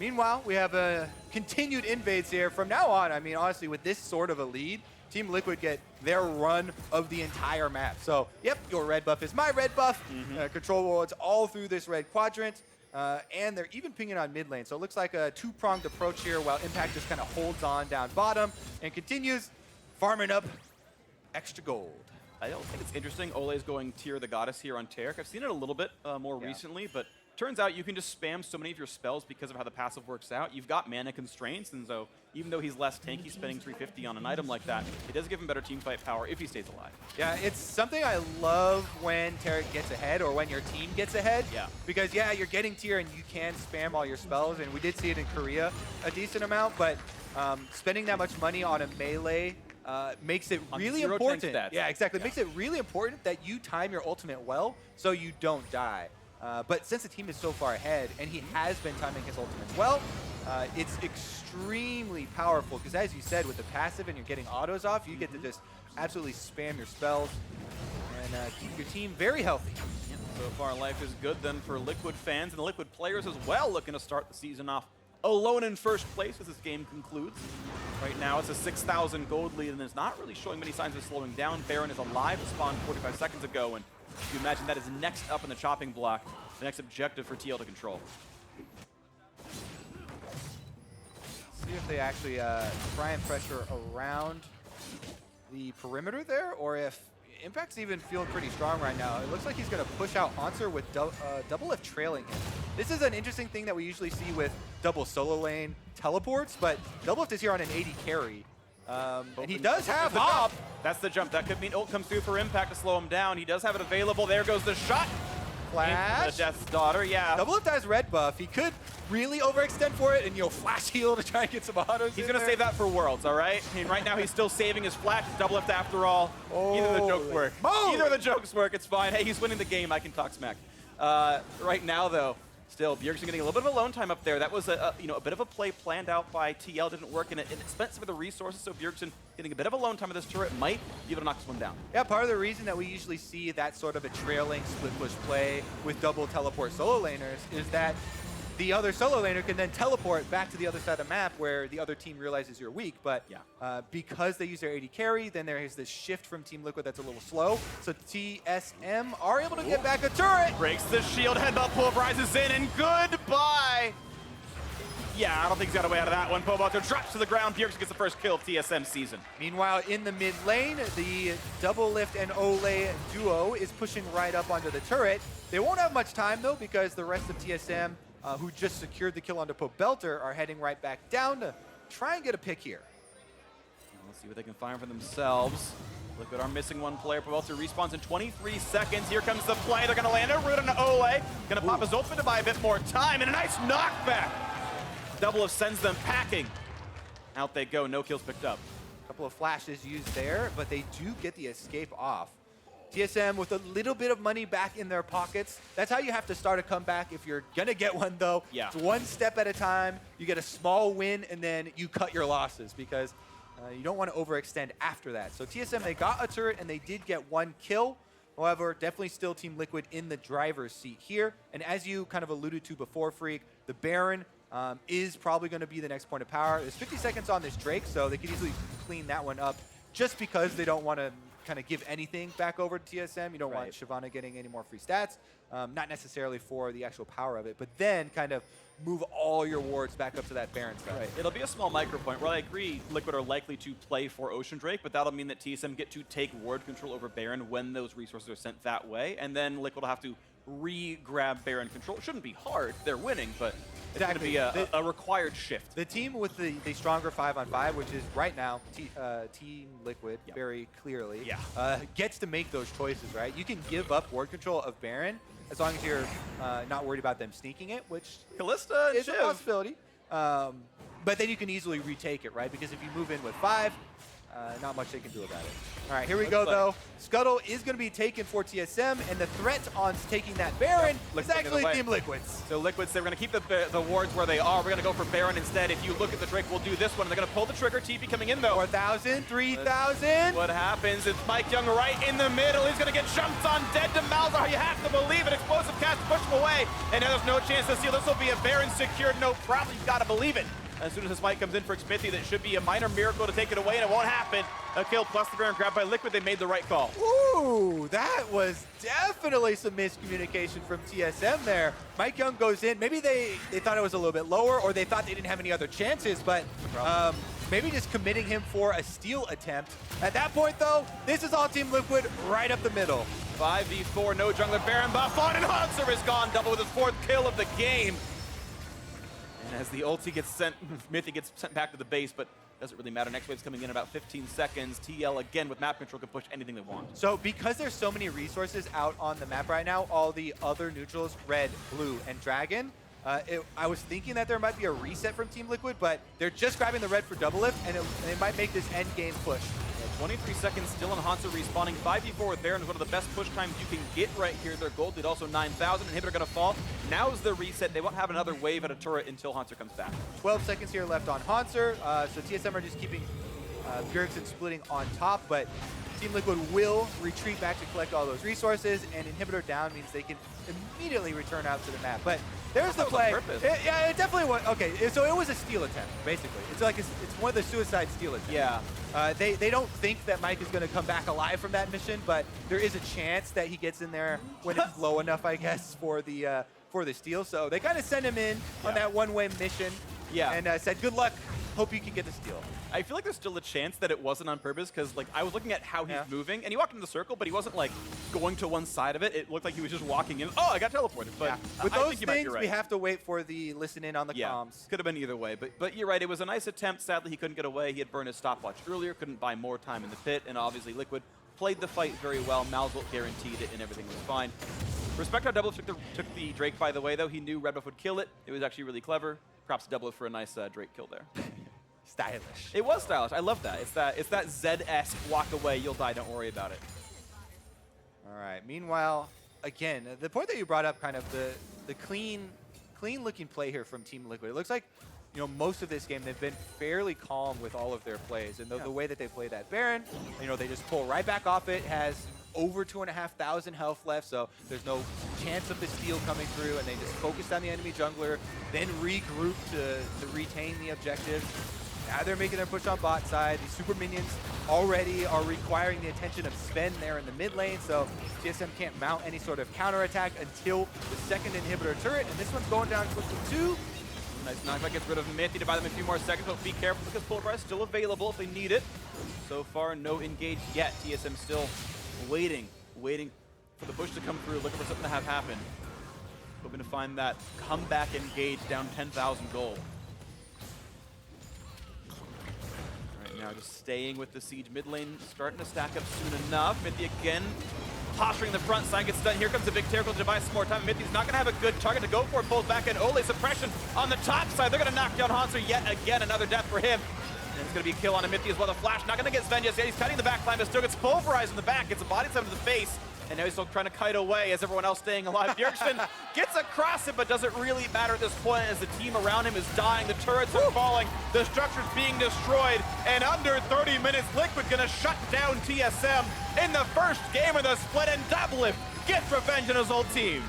G: Meanwhile, we have continued invades here. From now on, I mean, honestly, with this sort of a lead, Team Liquid get their run of the entire map. So, yep, your red buff is my red buff. Control wards all through this red quadrant. And they're even pinging on mid lane. So it looks like a two-pronged approach here while Impact just kind of holds on down bottom and continues farming up extra gold.
F: I don't think it's interesting. Olleh is going Tear the Goddess here on Taric. I've seen it a little bit more recently, but turns out you can just spam so many of your spells because of how the passive works out. You've got mana constraints, and so even though he's less tanky, spending 350 on an item like that, it does give him better teamfight power if he stays alive.
G: Yeah, it's something I love when Taric gets ahead or when your team gets ahead.
F: Yeah.
G: Because, yeah, you're getting tier and you can spam all your spells, and we did see it in Korea a decent amount, but spending that much money on a melee makes it really important. Yeah, exactly. It makes it really important that you time your ultimate well so you don't die. But since the team is so far ahead, and he has been timing his ultimates well, it's extremely powerful, because as you said, with the passive and you're getting autos off, you get to just absolutely spam your spells and keep your team very healthy.
F: Yep. So far, life is good then for Liquid fans and the Liquid players as well, looking to start the season off alone in first place as this game concludes. Right now, it's a 6,000 gold lead, and it's not really showing many signs of slowing down. Baron is alive, spawned 45 seconds ago, and you imagine that is next up in the chopping block, the next objective for TL to control.
G: See if they actually try and pressure around the perimeter there, or if Impact's even feeling pretty strong right now. It looks like he's going to push out Hauntzer with Doublelift trailing him. This is an interesting thing that we usually see with double solo lane teleports, but Doublelift is here on an AD carry. And he does have the jump.
F: That's the jump. That could mean ult comes through for Impact to slow him down. He does have it available. There goes the shot.
G: Flash.
F: The Death's Daughter, yeah.
G: Doublelift has red buff. He could really overextend for it and, flash heal to try and get some autos.
F: He's going to save that for Worlds, all right? I mean, right now he's still saving his flash. Doublelift after all. Either the jokes work. Either the jokes work. It's fine. Hey, he's winning the game. I can talk smack. Right now, though, still, Bjergsen getting a little bit of alone time up there. That was a bit of a play planned out by TL. Didn't work, and it spent some of the resources. So Bjergsen getting a bit of alone time with this turret might be able to knock this one down.
G: Yeah, part of the reason that we usually see that sort of a trailing split push play with double teleport solo laners is that the other solo laner can then teleport back to the other side of the map where the other team realizes you're weak. But because they use their AD carry, then there is this shift from Team Liquid that's a little slow. So TSM are able to get back a turret.
F: Breaks the shield, headbutt pull, rises in, and goodbye. Yeah, I don't think he's got a way out of that one. Pobelter drops to the ground. Bjergsen gets the first kill of TSM season.
G: Meanwhile, in the mid lane, the Doublelift and Olleh duo is pushing right up onto the turret. They won't have much time, though, because the rest of TSM, who just secured the kill onto Pobelter, are heading right back down to try and get a pick here.
F: Let's see what they can find for themselves. Liquid are missing one player. Pobelter respawns in 23 seconds. Here comes the play. They're going to land a root on Olleh. Going to pop his open to buy a bit more time, and a nice knockback. Doublelift sends them packing. Out they go. No kills picked up.
G: A couple of flashes used there, but they do get the escape off. TSM with a little bit of money back in their pockets. That's how you have to start a comeback. If you're going to get one, though, it's one step at a time. You get a small win, and then you cut your losses because you don't want to overextend after that. So TSM, they got a turret, and they did get one kill. However, definitely still Team Liquid in the driver's seat here. And as you kind of alluded to before, Freak, the Baron is probably going to be the next point of power. There's 50 seconds on this Drake, so they could easily clean that one up just because they don't want to kind of give anything back over to TSM. You don't want Shyvana getting any more free stats, not necessarily for the actual power of it, but then kind of move all your wards back up to that Baron side.
F: Right. It'll be a small micro point where I agree Liquid are likely to play for Ocean Drake, but that'll mean that TSM get to take ward control over Baron when those resources are sent that way, and then Liquid will have to re-grab Baron control. It shouldn't be hard. They're winning, but it's going to be a required shift.
G: The team with the stronger 5-on-5, which is right now Team Liquid, very clearly, gets to make those choices, right? You can give up ward control of Baron as long as you're not worried about them sneaking it, which
F: Kalista
G: is a possibility. But then you can easily retake it, right? Because if you move in with 5, not much they can do about it. All right, here we go, though. Scuttle is going to be taken for TSM, and the threat on taking that Baron is actually Team Liquid's.
F: So Liquid say we're going to keep the wards where they are. We're going to go for Baron instead. If you look at the Drake, we'll do this one. They're going to pull the trigger. TP coming in, though.
G: 4,000, 3,000.
F: What happens? It's MikeYeung right in the middle. He's going to get jumped on dead to Malzahar. You have to believe it. Explosive cast to push him away. And now there's no chance to steal. This will be a Baron secured. No problem. You've got to believe it. As soon as this fight comes in for Xmithie, that should be a minor miracle to take it away, and it won't happen. A kill plus the Baron grabbed by Liquid. They made the right call.
G: Ooh, that was definitely some miscommunication from TSM there. MikeYeung goes in. Maybe they thought it was a little bit lower, or they thought they didn't have any other chances, but maybe just committing him for a steal attempt. At that point, though, this is all Team Liquid right up the middle.
F: 5v4, no jungler, Baron buff on, and Hauntzer is gone. Double with his 4th kill of the game. And as the ulti gets sent, Mithy gets sent back to the base, but doesn't really matter. Next wave's coming in about 15 seconds. TL again with map control can push anything they want.
G: So because there's so many resources out on the map right now, all the other neutrals, red, blue, and dragon, I was thinking that there might be a reset from Team Liquid, but they're just grabbing the red for Doublelift, and it might make this end game push.
F: 23 seconds still on Hauntzer respawning. 5v4 with Baron is one of the best push times you can get right here. Their gold lead also 9,000. Inhibitor going to fall. Now's the reset. They won't have another wave at a turret until Hauntzer comes back.
G: 12 seconds here left on Hauntzer. So TSM are just keeping Bjergsen splitting on top, but Team Liquid will retreat back to collect all those resources, and Inhibitor down means they can immediately return out to the map. But there's the play. Yeah, it definitely was. Okay, so it was a steal attempt, basically. It's like it's one of the suicide steal attempts.
F: Yeah.
G: They don't think that Mike is going to come back alive from that mission, but there is a chance that he gets in there when it's low enough, I guess, for the steal. So they kind of sent him in on that one-way mission, and said, "Good luck. Hope you can get the steal."
F: I feel like there's still a chance that it wasn't on purpose, because like I was looking at how he's moving, and he walked into the circle, but he wasn't like going to one side of it. It looked like he was just walking in. Oh, I got teleported. But
G: with those things, we have to wait for the listen in on the comms.
F: Could have been either way, but you're right. It was a nice attempt. Sadly, he couldn't get away. He had burned his stopwatch earlier, couldn't buy more time in the pit, and obviously Liquid played the fight very well. Malzahar guaranteed it, and everything was fine. Respect how Doublelift took the Drake, by the way, though. He knew Red Buff would kill it. It was actually really clever. Props to Doublelift for a nice Drake kill there.
G: Stylish.
F: It was stylish. I love that. It's that Zed-esque walk away, you'll die, don't worry about it.
G: All right. Meanwhile, again, the point that you brought up, kind of the clean looking play here from Team Liquid. It looks like, you know, most of this game they've been fairly calm with all of their plays, and the way that they play that Baron, you know, they just pull right back off it. Has over 2,500 health left, so there's no chance of the steal coming through, and they just focus on the enemy jungler, then regroup to retain the objective. Now they're making their push on bot side. These super minions already are requiring the attention of Zven there in the mid lane, so TSM can't mount any sort of counterattack until the second inhibitor turret, and this one's going down quickly too.
F: Nice knockback gets rid of Mithy to buy them a few more seconds, but be careful because Pulverize is still available if they need it. So far, no engage yet. TSM still waiting for the push to come through, looking for something to have happen. Hoping to find that comeback engage down 10,000 gold. Now just staying with the siege mid lane, starting to stack up soon enough. Mithy again posturing the front side, gets done. Here comes the big Taric to buy some more time. Mithy's not going to have a good target to go for. Pulls back in. Olleh suppression on the top side. They're going to knock down Hauntzer yet again. Another death for him. And it's going to be a kill on a Mithy as well. The flash not going to get Zven just yet. He's cutting the back line, but still gets pulverized in the back. Gets a body slam to the face. And now he's still trying to kite away as everyone else staying alive. Bjergsen gets across it, but doesn't really matter at this point as the team around him is dying. The turrets are falling. The structure's being destroyed. And under 30 minutes, Liquid gonna shut down TSM in the first game of the split. And Doublelift gets revenge on his old team.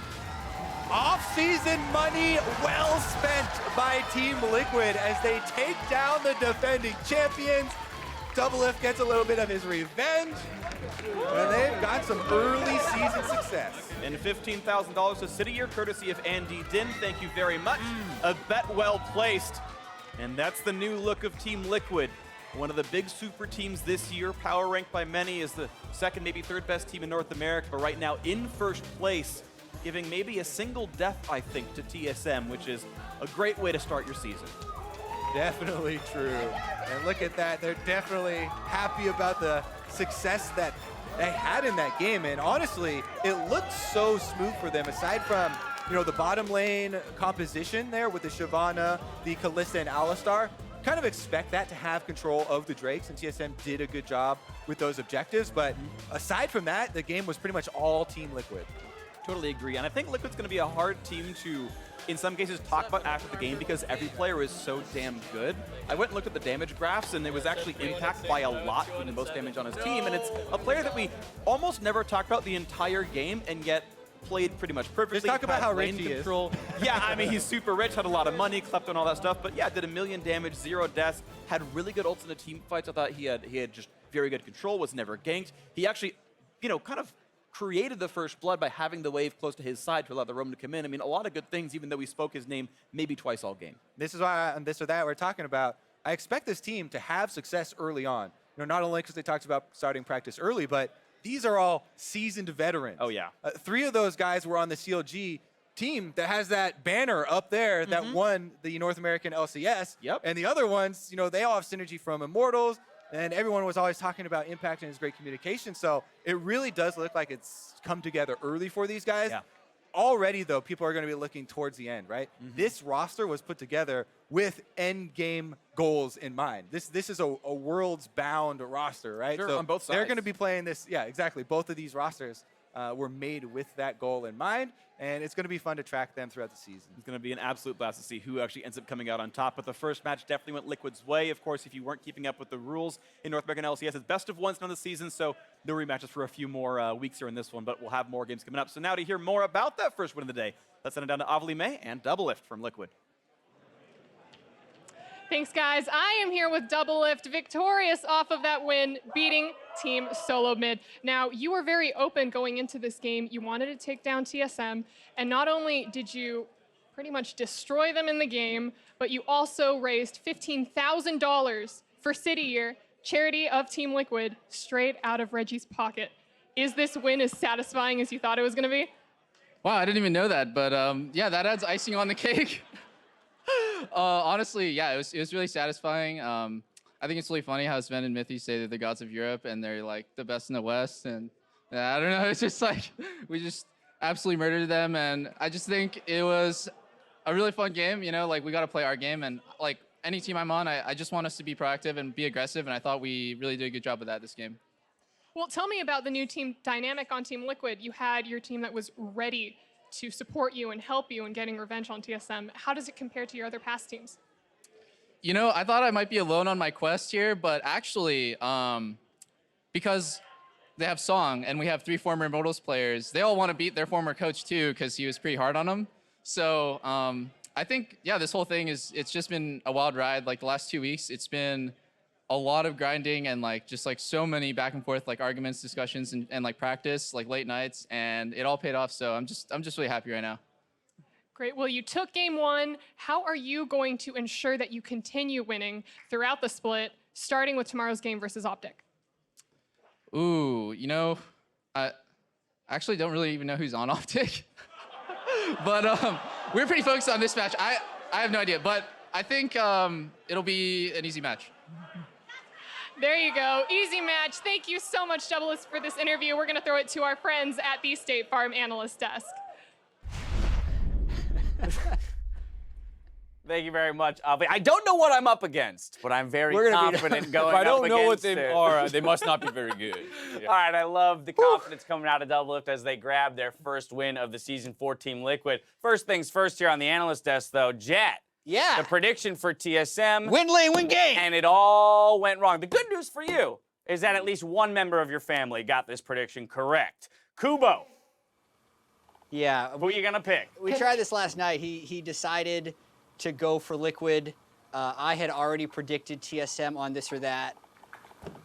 G: Off-season money well spent by Team Liquid as they take down the defending champions. Doublelift gets a little bit of his revenge. And they've got some early season success.
F: And $15,000 to City Year, courtesy of Andy Din. Thank you very much. A bet well placed. And that's the new look of Team Liquid. One of the big super teams this year, power ranked by many as the second, maybe third best team in North America, but right now in first place, giving maybe a single death, I think, to TSM, which is a great way to start your season.
G: Definitely true. And look at that. They're definitely happy about the success that they had in that game. And honestly, it looked so smooth for them, aside from, you know, the bottom lane composition there with the Shyvana, the Kalista, and Alistar. Kind of expect that to have control of the Drakes, and TSM did a good job with those objectives. But aside from that, the game was pretty much all Team Liquid.
F: Totally agree. And I think Liquid's going to be a hard team to, in some cases, talk about after the game because every player is so damn good. I went and looked at the damage graphs, and it was actually impacted by a lot, doing the most damage on his team. And it's a player that we almost never talk about the entire game, and yet played pretty much perfectly.
G: Just talk about how
F: lane
G: rich he is.
F: control. Yeah, I mean, he's super rich, had a lot of money, klept on all that stuff. But yeah, did 1 million damage, 0 deaths, had really good ults in the team fights. I thought he had just very good control, was never ganked. He actually, you know, kind of created the first blood by having the wave close to his side to allow the roam to come in. I mean, a lot of good things, even though we spoke his name maybe twice all game.
G: This is why, on this or that, we're talking about. I expect this team to have success early on. You know, not only because they talked about starting practice early, but these are all seasoned veterans.
F: Oh, yeah.
G: 3 of those guys were on the CLG team that has that banner up there that won the North American LCS.
F: Yep.
G: And the other ones, you know, they all have synergy from Immortals, and everyone was always talking about Impact and his great communication. So it really does look like it's come together early for these guys.
F: Yeah.
G: Already, though, people are going to be looking towards the end, right? This roster was put together with end game goals in mind. This is a world's bound roster, right?
F: Sure,
G: so
F: on both
G: they're
F: sides.
G: going to be playing this. Yeah, exactly. Both of these rosters were made with that goal in mind, and it's going to be fun to track them throughout the season.
F: It's going to be an absolute blast to see who actually ends up coming out on top. But the first match definitely went Liquid's way. Of course, if you weren't keeping up with the rules in North American LCS, it's best of ones now the season, so no rematches for a few more weeks here in this one, but we'll have more games coming up. So now to hear more about that first win of the day, let's send it down to Olleh and Doublelift from Liquid.
H: Thanks, guys. I am here with Doublelift, victorious off of that win, beating Team Solo Mid. Now, you were very open going into this game. You wanted to take down TSM, and not only did you pretty much destroy them in the game, but you also raised $15,000 for City Year, charity of Team Liquid, straight out of Reggie's pocket. Is this win as satisfying as you thought it was going to be?
I: Wow, I didn't even know that, but yeah, that adds icing on the cake. Honestly, yeah, it was really satisfying. I think it's really funny how Zven and Mithy say they're the gods of Europe and they're like the best in the West. And I don't know, it's just like we just absolutely murdered them. And I just think it was a really fun game. You know, like we got to play our game. And like any team I'm on, I just want us to be proactive and be aggressive. And I thought we really did a good job of that this game.
H: Well, tell me about the new team dynamic on Team Liquid. You had your team that was ready to support you and help you in getting revenge on TSM. How does it compare to your other past teams?
I: You know, I thought I might be alone on my quest here, but actually, because they have Song and we have 3 former Immortals players, they all want to beat their former coach too because he was pretty hard on them. So I think, yeah, this whole thing it's just been a wild ride. Like the last 2 weeks, it's been a lot of grinding and like just like so many back and forth like arguments, discussions, and like practice, like late nights, and it all paid off. So I'm just really happy right now.
H: Great. Well, you took game 1. How are you going to ensure that you continue winning throughout the split, starting with tomorrow's game versus Optic?
I: Ooh, you know, I actually don't really even know who's on Optic, but we're pretty focused on this match. I have no idea, but I think it'll be an easy match.
H: There you go. Easy match. Thank you so much, Doublelift, for this interview. We're going to throw it to our friends at the State Farm analyst desk.
B: Thank you very much, Olleh. I don't know what I'm up against, but I'm very confident going
D: If I don't
B: up
D: know what
B: against
D: they
B: it.
D: are, they must not be very good.
B: All right, I love the confidence coming out of Doublelift as they grab their first win of the season for Team Liquid. First things first here on the analyst desk, though. Jet.
C: Yeah.
B: The prediction for TSM.
C: Win lane, win game.
B: And it all went wrong. The good news for you is that at least one member of your family got this prediction correct. Kubo,
C: Yeah.
B: who are you going to pick?
C: We tried this last night. He decided to go for Liquid. I had already predicted TSM on this or that.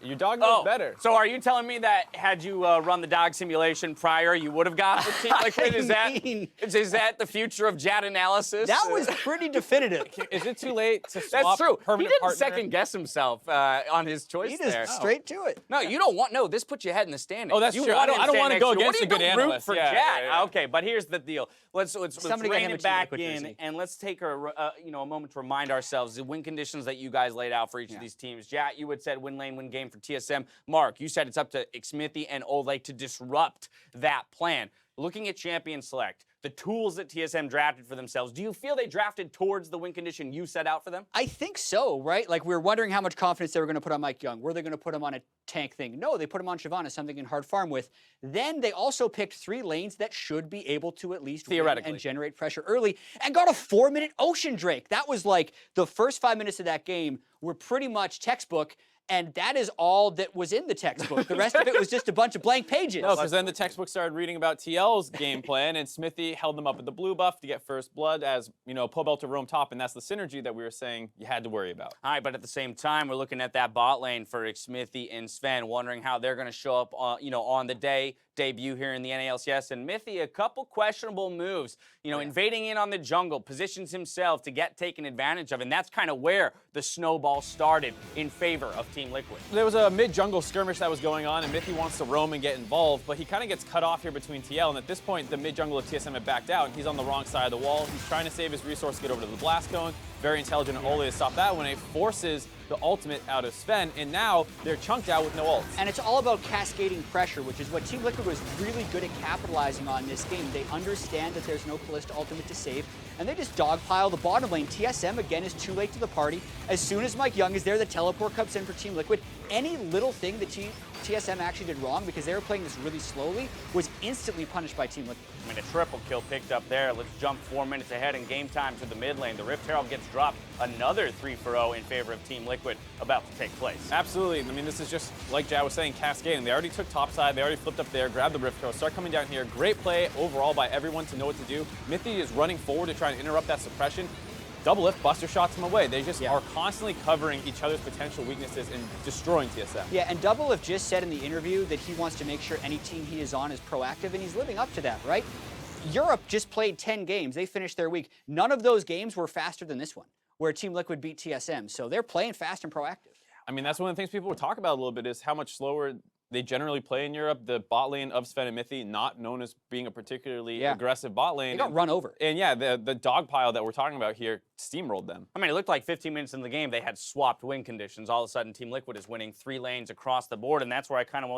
D: Your dog knows better.
B: So are you telling me that had you run the dog simulation prior, you would have gone with Team Liquid? Is that the future of JAT analysis?
C: That was pretty definitive.
D: Is it too late to swap
B: That's true. He
D: permanent
B: didn't
D: partner?
B: second guess himself on his choice
C: He
B: there.
C: just straight to it.
B: No, you don't want. No, this puts you ahead in the standings.
D: Oh, that's
B: you
D: true.
B: Want
D: I don't want to go against a good
B: root
D: analyst.
B: for
D: Yeah,
B: JAT.
D: yeah.
B: Okay, but here's the deal. Let's
C: Somebody get
B: rein
C: him a
B: it
C: Team
B: back
C: Liquid
B: in,
C: jersey.
B: and let's take a moment to remind ourselves the win conditions that you guys laid out for each of these teams. JAT, you had said win lane, win game for TSM. Mark, you said it's up to Xmithie and Olleh to disrupt that plan. Looking at champion select, the tools that TSM drafted for themselves, do you feel they drafted towards the win condition you set out for them?
C: I think so, right? Like, we were wondering how much confidence they were going to put on MikeYeung. Were they going to put him on a tank thing? No, they put him on Shyvana, something in hard farm with. Then they also picked 3 lanes that should be able to at least win
B: Theoretically.
C: and generate pressure early, and got a 4-minute Ocean Drake. That was like the first 5 minutes of that game were pretty much textbook. And that is all that was in the textbook. The rest of it was just a bunch of blank pages.
D: No, because then the textbook started reading about TL's game plan, and Xmithie held them up at the blue buff to get first blood as, Pobelter roam top, and that's the synergy that we were saying you had to worry about.
B: All right, but at the same time, we're looking at that bot lane for Xmithie and Zven, wondering how they're going to show up, on the debut here in the NA LCS. And Mithy, a couple questionable moves, invading in on the jungle, positions himself to get taken advantage of, and that's kind of where the snowball started in favor of Team Liquid.
D: There was a mid-jungle skirmish that was going on, and Mithy wants to roam and get involved, but he kind of gets cut off here between TL, and at this point, the mid-jungle of TSM had backed out, and he's on the wrong side of the wall. He's trying to save his resource to get over to the blast cone. Very intelligent Olleh to stop that when it forces the ultimate out of Zven, and now they're chunked out with no ults.
C: And it's all about cascading pressure, which is what Team Liquid was really good at capitalizing on this game. They understand that there's no Kalista ultimate to save, and they just dogpile the bottom lane. TSM, again, is too late to the party. As soon as MikeYeung is there, the teleport comes in for Team Liquid. Any little thing that TSM actually did wrong, because they were playing this really slowly, was instantly punished by Team Liquid.
B: I mean, a triple kill picked up there. Let's jump 4 minutes ahead in game time to the mid lane. The Rift Herald gets dropped. Another 3-for-0 in favor of Team Liquid about to take place.
D: Absolutely. I mean, this is just, like Jad was saying, cascading. They already took topside. They already flipped up there, grabbed the Rift Herald, start coming down here. Great play overall by everyone to know what to do. Mithy is running forward to try and interrupt that suppression. Doublelift Buster shots him away. They just are constantly covering each other's potential weaknesses and destroying TSM.
C: Yeah, and Doublelift just said in the interview that he wants to make sure any team he is on is proactive, and he's living up to that, right? Europe just played 10 games. They finished their week. None of those games were faster than this one, where Team Liquid beat TSM. So they're playing fast and proactive.
D: I mean, that's one of the things people would talk about a little bit is how much slower they generally play in Europe. The bot lane of Zven and Mithy, not known as being a particularly aggressive bot lane.
C: They got run over.
D: And yeah, the dog pile that we're talking about here steamrolled them.
B: I mean, it looked like 15 minutes in the game, they had swapped win conditions. All of a sudden, Team Liquid is winning 3 lanes across the board, and that's where I kind of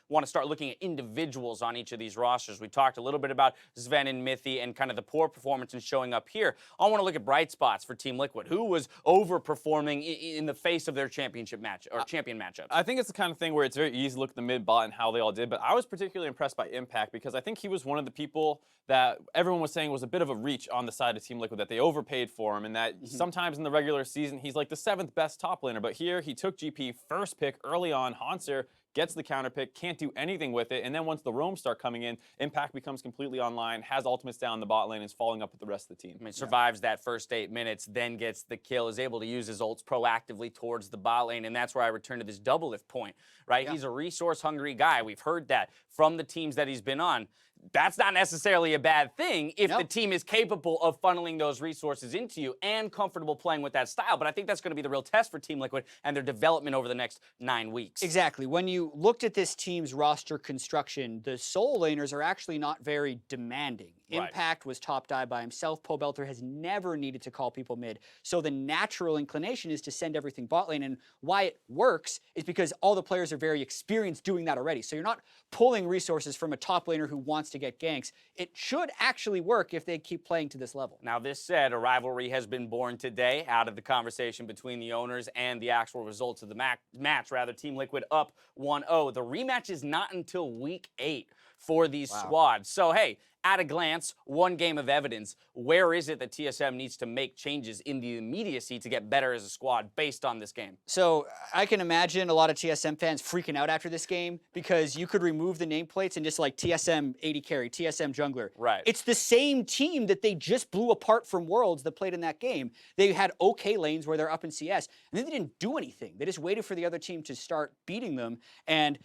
B: want to start looking at individuals on each of these rosters. We talked a little bit about Zven and Mithy and kind of the poor performance and showing up here. I want to look at bright spots for Team Liquid. Who was overperforming in the face of their championship match or champion matchups?
D: I think it's the kind of thing where it's very easy to look at the mid bot and how they all did, but I was particularly impressed by Impact because I think he was one of the people that everyone was saying was a bit of a reach on the side of Team Liquid, that they overpaid for him, and that sometimes in the regular season he's like the 7th best top laner, but here he took GP first pick early on. Hauntzer gets the counter pick, can't do anything with it, and then once the roams start coming in, Impact becomes completely online, has ultimates down the bot lane, is following up with the rest of the team.
B: I mean, survives that first 8 minutes, then gets the kill, is able to use his ults proactively towards the bot lane, and that's where I return to this Doublelift point, right? He's a resource-hungry guy. We've heard that from the teams that he's been on. That's not necessarily a bad thing if the team is capable of funneling those resources into you and comfortable playing with that style. But I think that's going to be the real test for Team Liquid and their development over the next 9 weeks.
C: Exactly. When you looked at this team's roster construction, the solo laners are actually not very demanding. Impact was top dive by himself. Pobelter has never needed to call people mid. So the natural inclination is to send everything bot lane. And why it works is because all the players are very experienced doing that already. So you're not pulling resources from a top laner who wants to get ganks. It should actually work if they keep playing to this level.
B: Now, this said, a rivalry has been born today out of the conversation between the owners and the actual results of the match. Rather, Team Liquid up 1-0. The rematch is not until week 8. for these squads. So, hey, at a glance, one game of evidence. Where is it that TSM needs to make changes in the immediacy to get better as a squad based on this game?
C: So I can imagine a lot of TSM fans freaking out after this game because you could remove the nameplates and just like TSM AD carry, TSM jungler.
B: Right.
C: It's the same team that they just blew apart from Worlds that played in that game. They had okay lanes where they're up in CS, and then they didn't do anything. They just waited for the other team to start beating them, and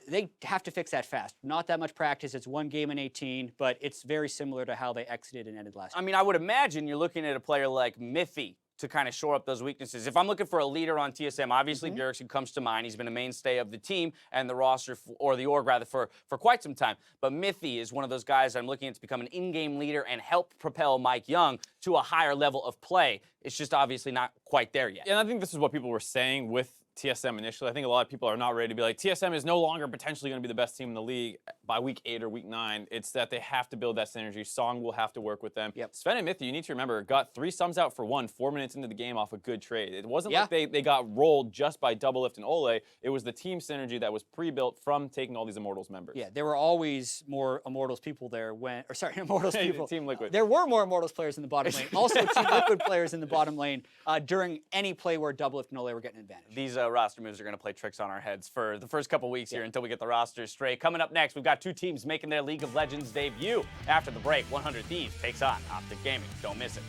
C: they have to fix that fast. Not that much practice. It's one game in 18, but it's very similar to how they exited and ended last year.
B: I mean, I would imagine you're looking at a player like Mithy to kind of shore up those weaknesses. If I'm looking for a leader on TSM, obviously Bjergsen comes to mind. He's been a mainstay of the team and the roster, or the org rather, for quite some time. But Mithy is one of those guys I'm looking at to become an in-game leader and help propel MikeYeung to a higher level of play. It's just obviously not quite there yet.
D: And I think this is what people were saying with TSM initially. I think a lot of people are not ready to be like, TSM is no longer potentially going to be the best team in the league by week 8 or week 9. It's that they have to build that synergy. Song will have to work with them.
C: Yep.
D: Zven and Mithy, you need to remember, got 3 sums out for 4 minutes into the game off a good trade. It wasn't like they got rolled just by Doublelift and Olleh. It was the team synergy that was pre-built from taking all these Immortals members.
C: Yeah, there were always more Immortals people there when, or sorry, Immortals people.
D: Team Liquid.
C: There were more Immortals players in the bottom lane. Also, Team Liquid players in the bottom lane during any play where Doublelift and Olleh were getting an advantage.
B: These roster moves are going to play tricks on our heads for the first couple weeks here until we get the roster straight. Coming up next, we've got 2 teams making their League of Legends debut. After the break, 100 Thieves takes on Optic Gaming. Don't miss it.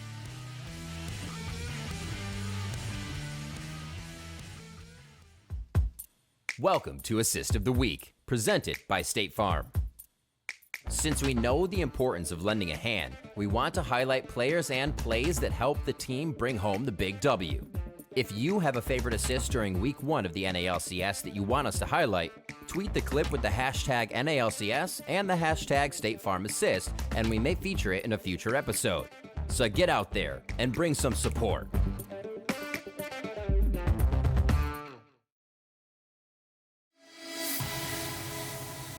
J: Welcome to Assist of the Week, presented by State Farm. Since we know the importance of lending a hand, we want to highlight players and plays that help the team bring home the big W. If you have a favorite assist during week 1 of the NA LCS that you want us to highlight, tweet the clip with the hashtag NALCS and the hashtag StateFarmAssist, and we may feature it in a future episode. So get out there and bring some support.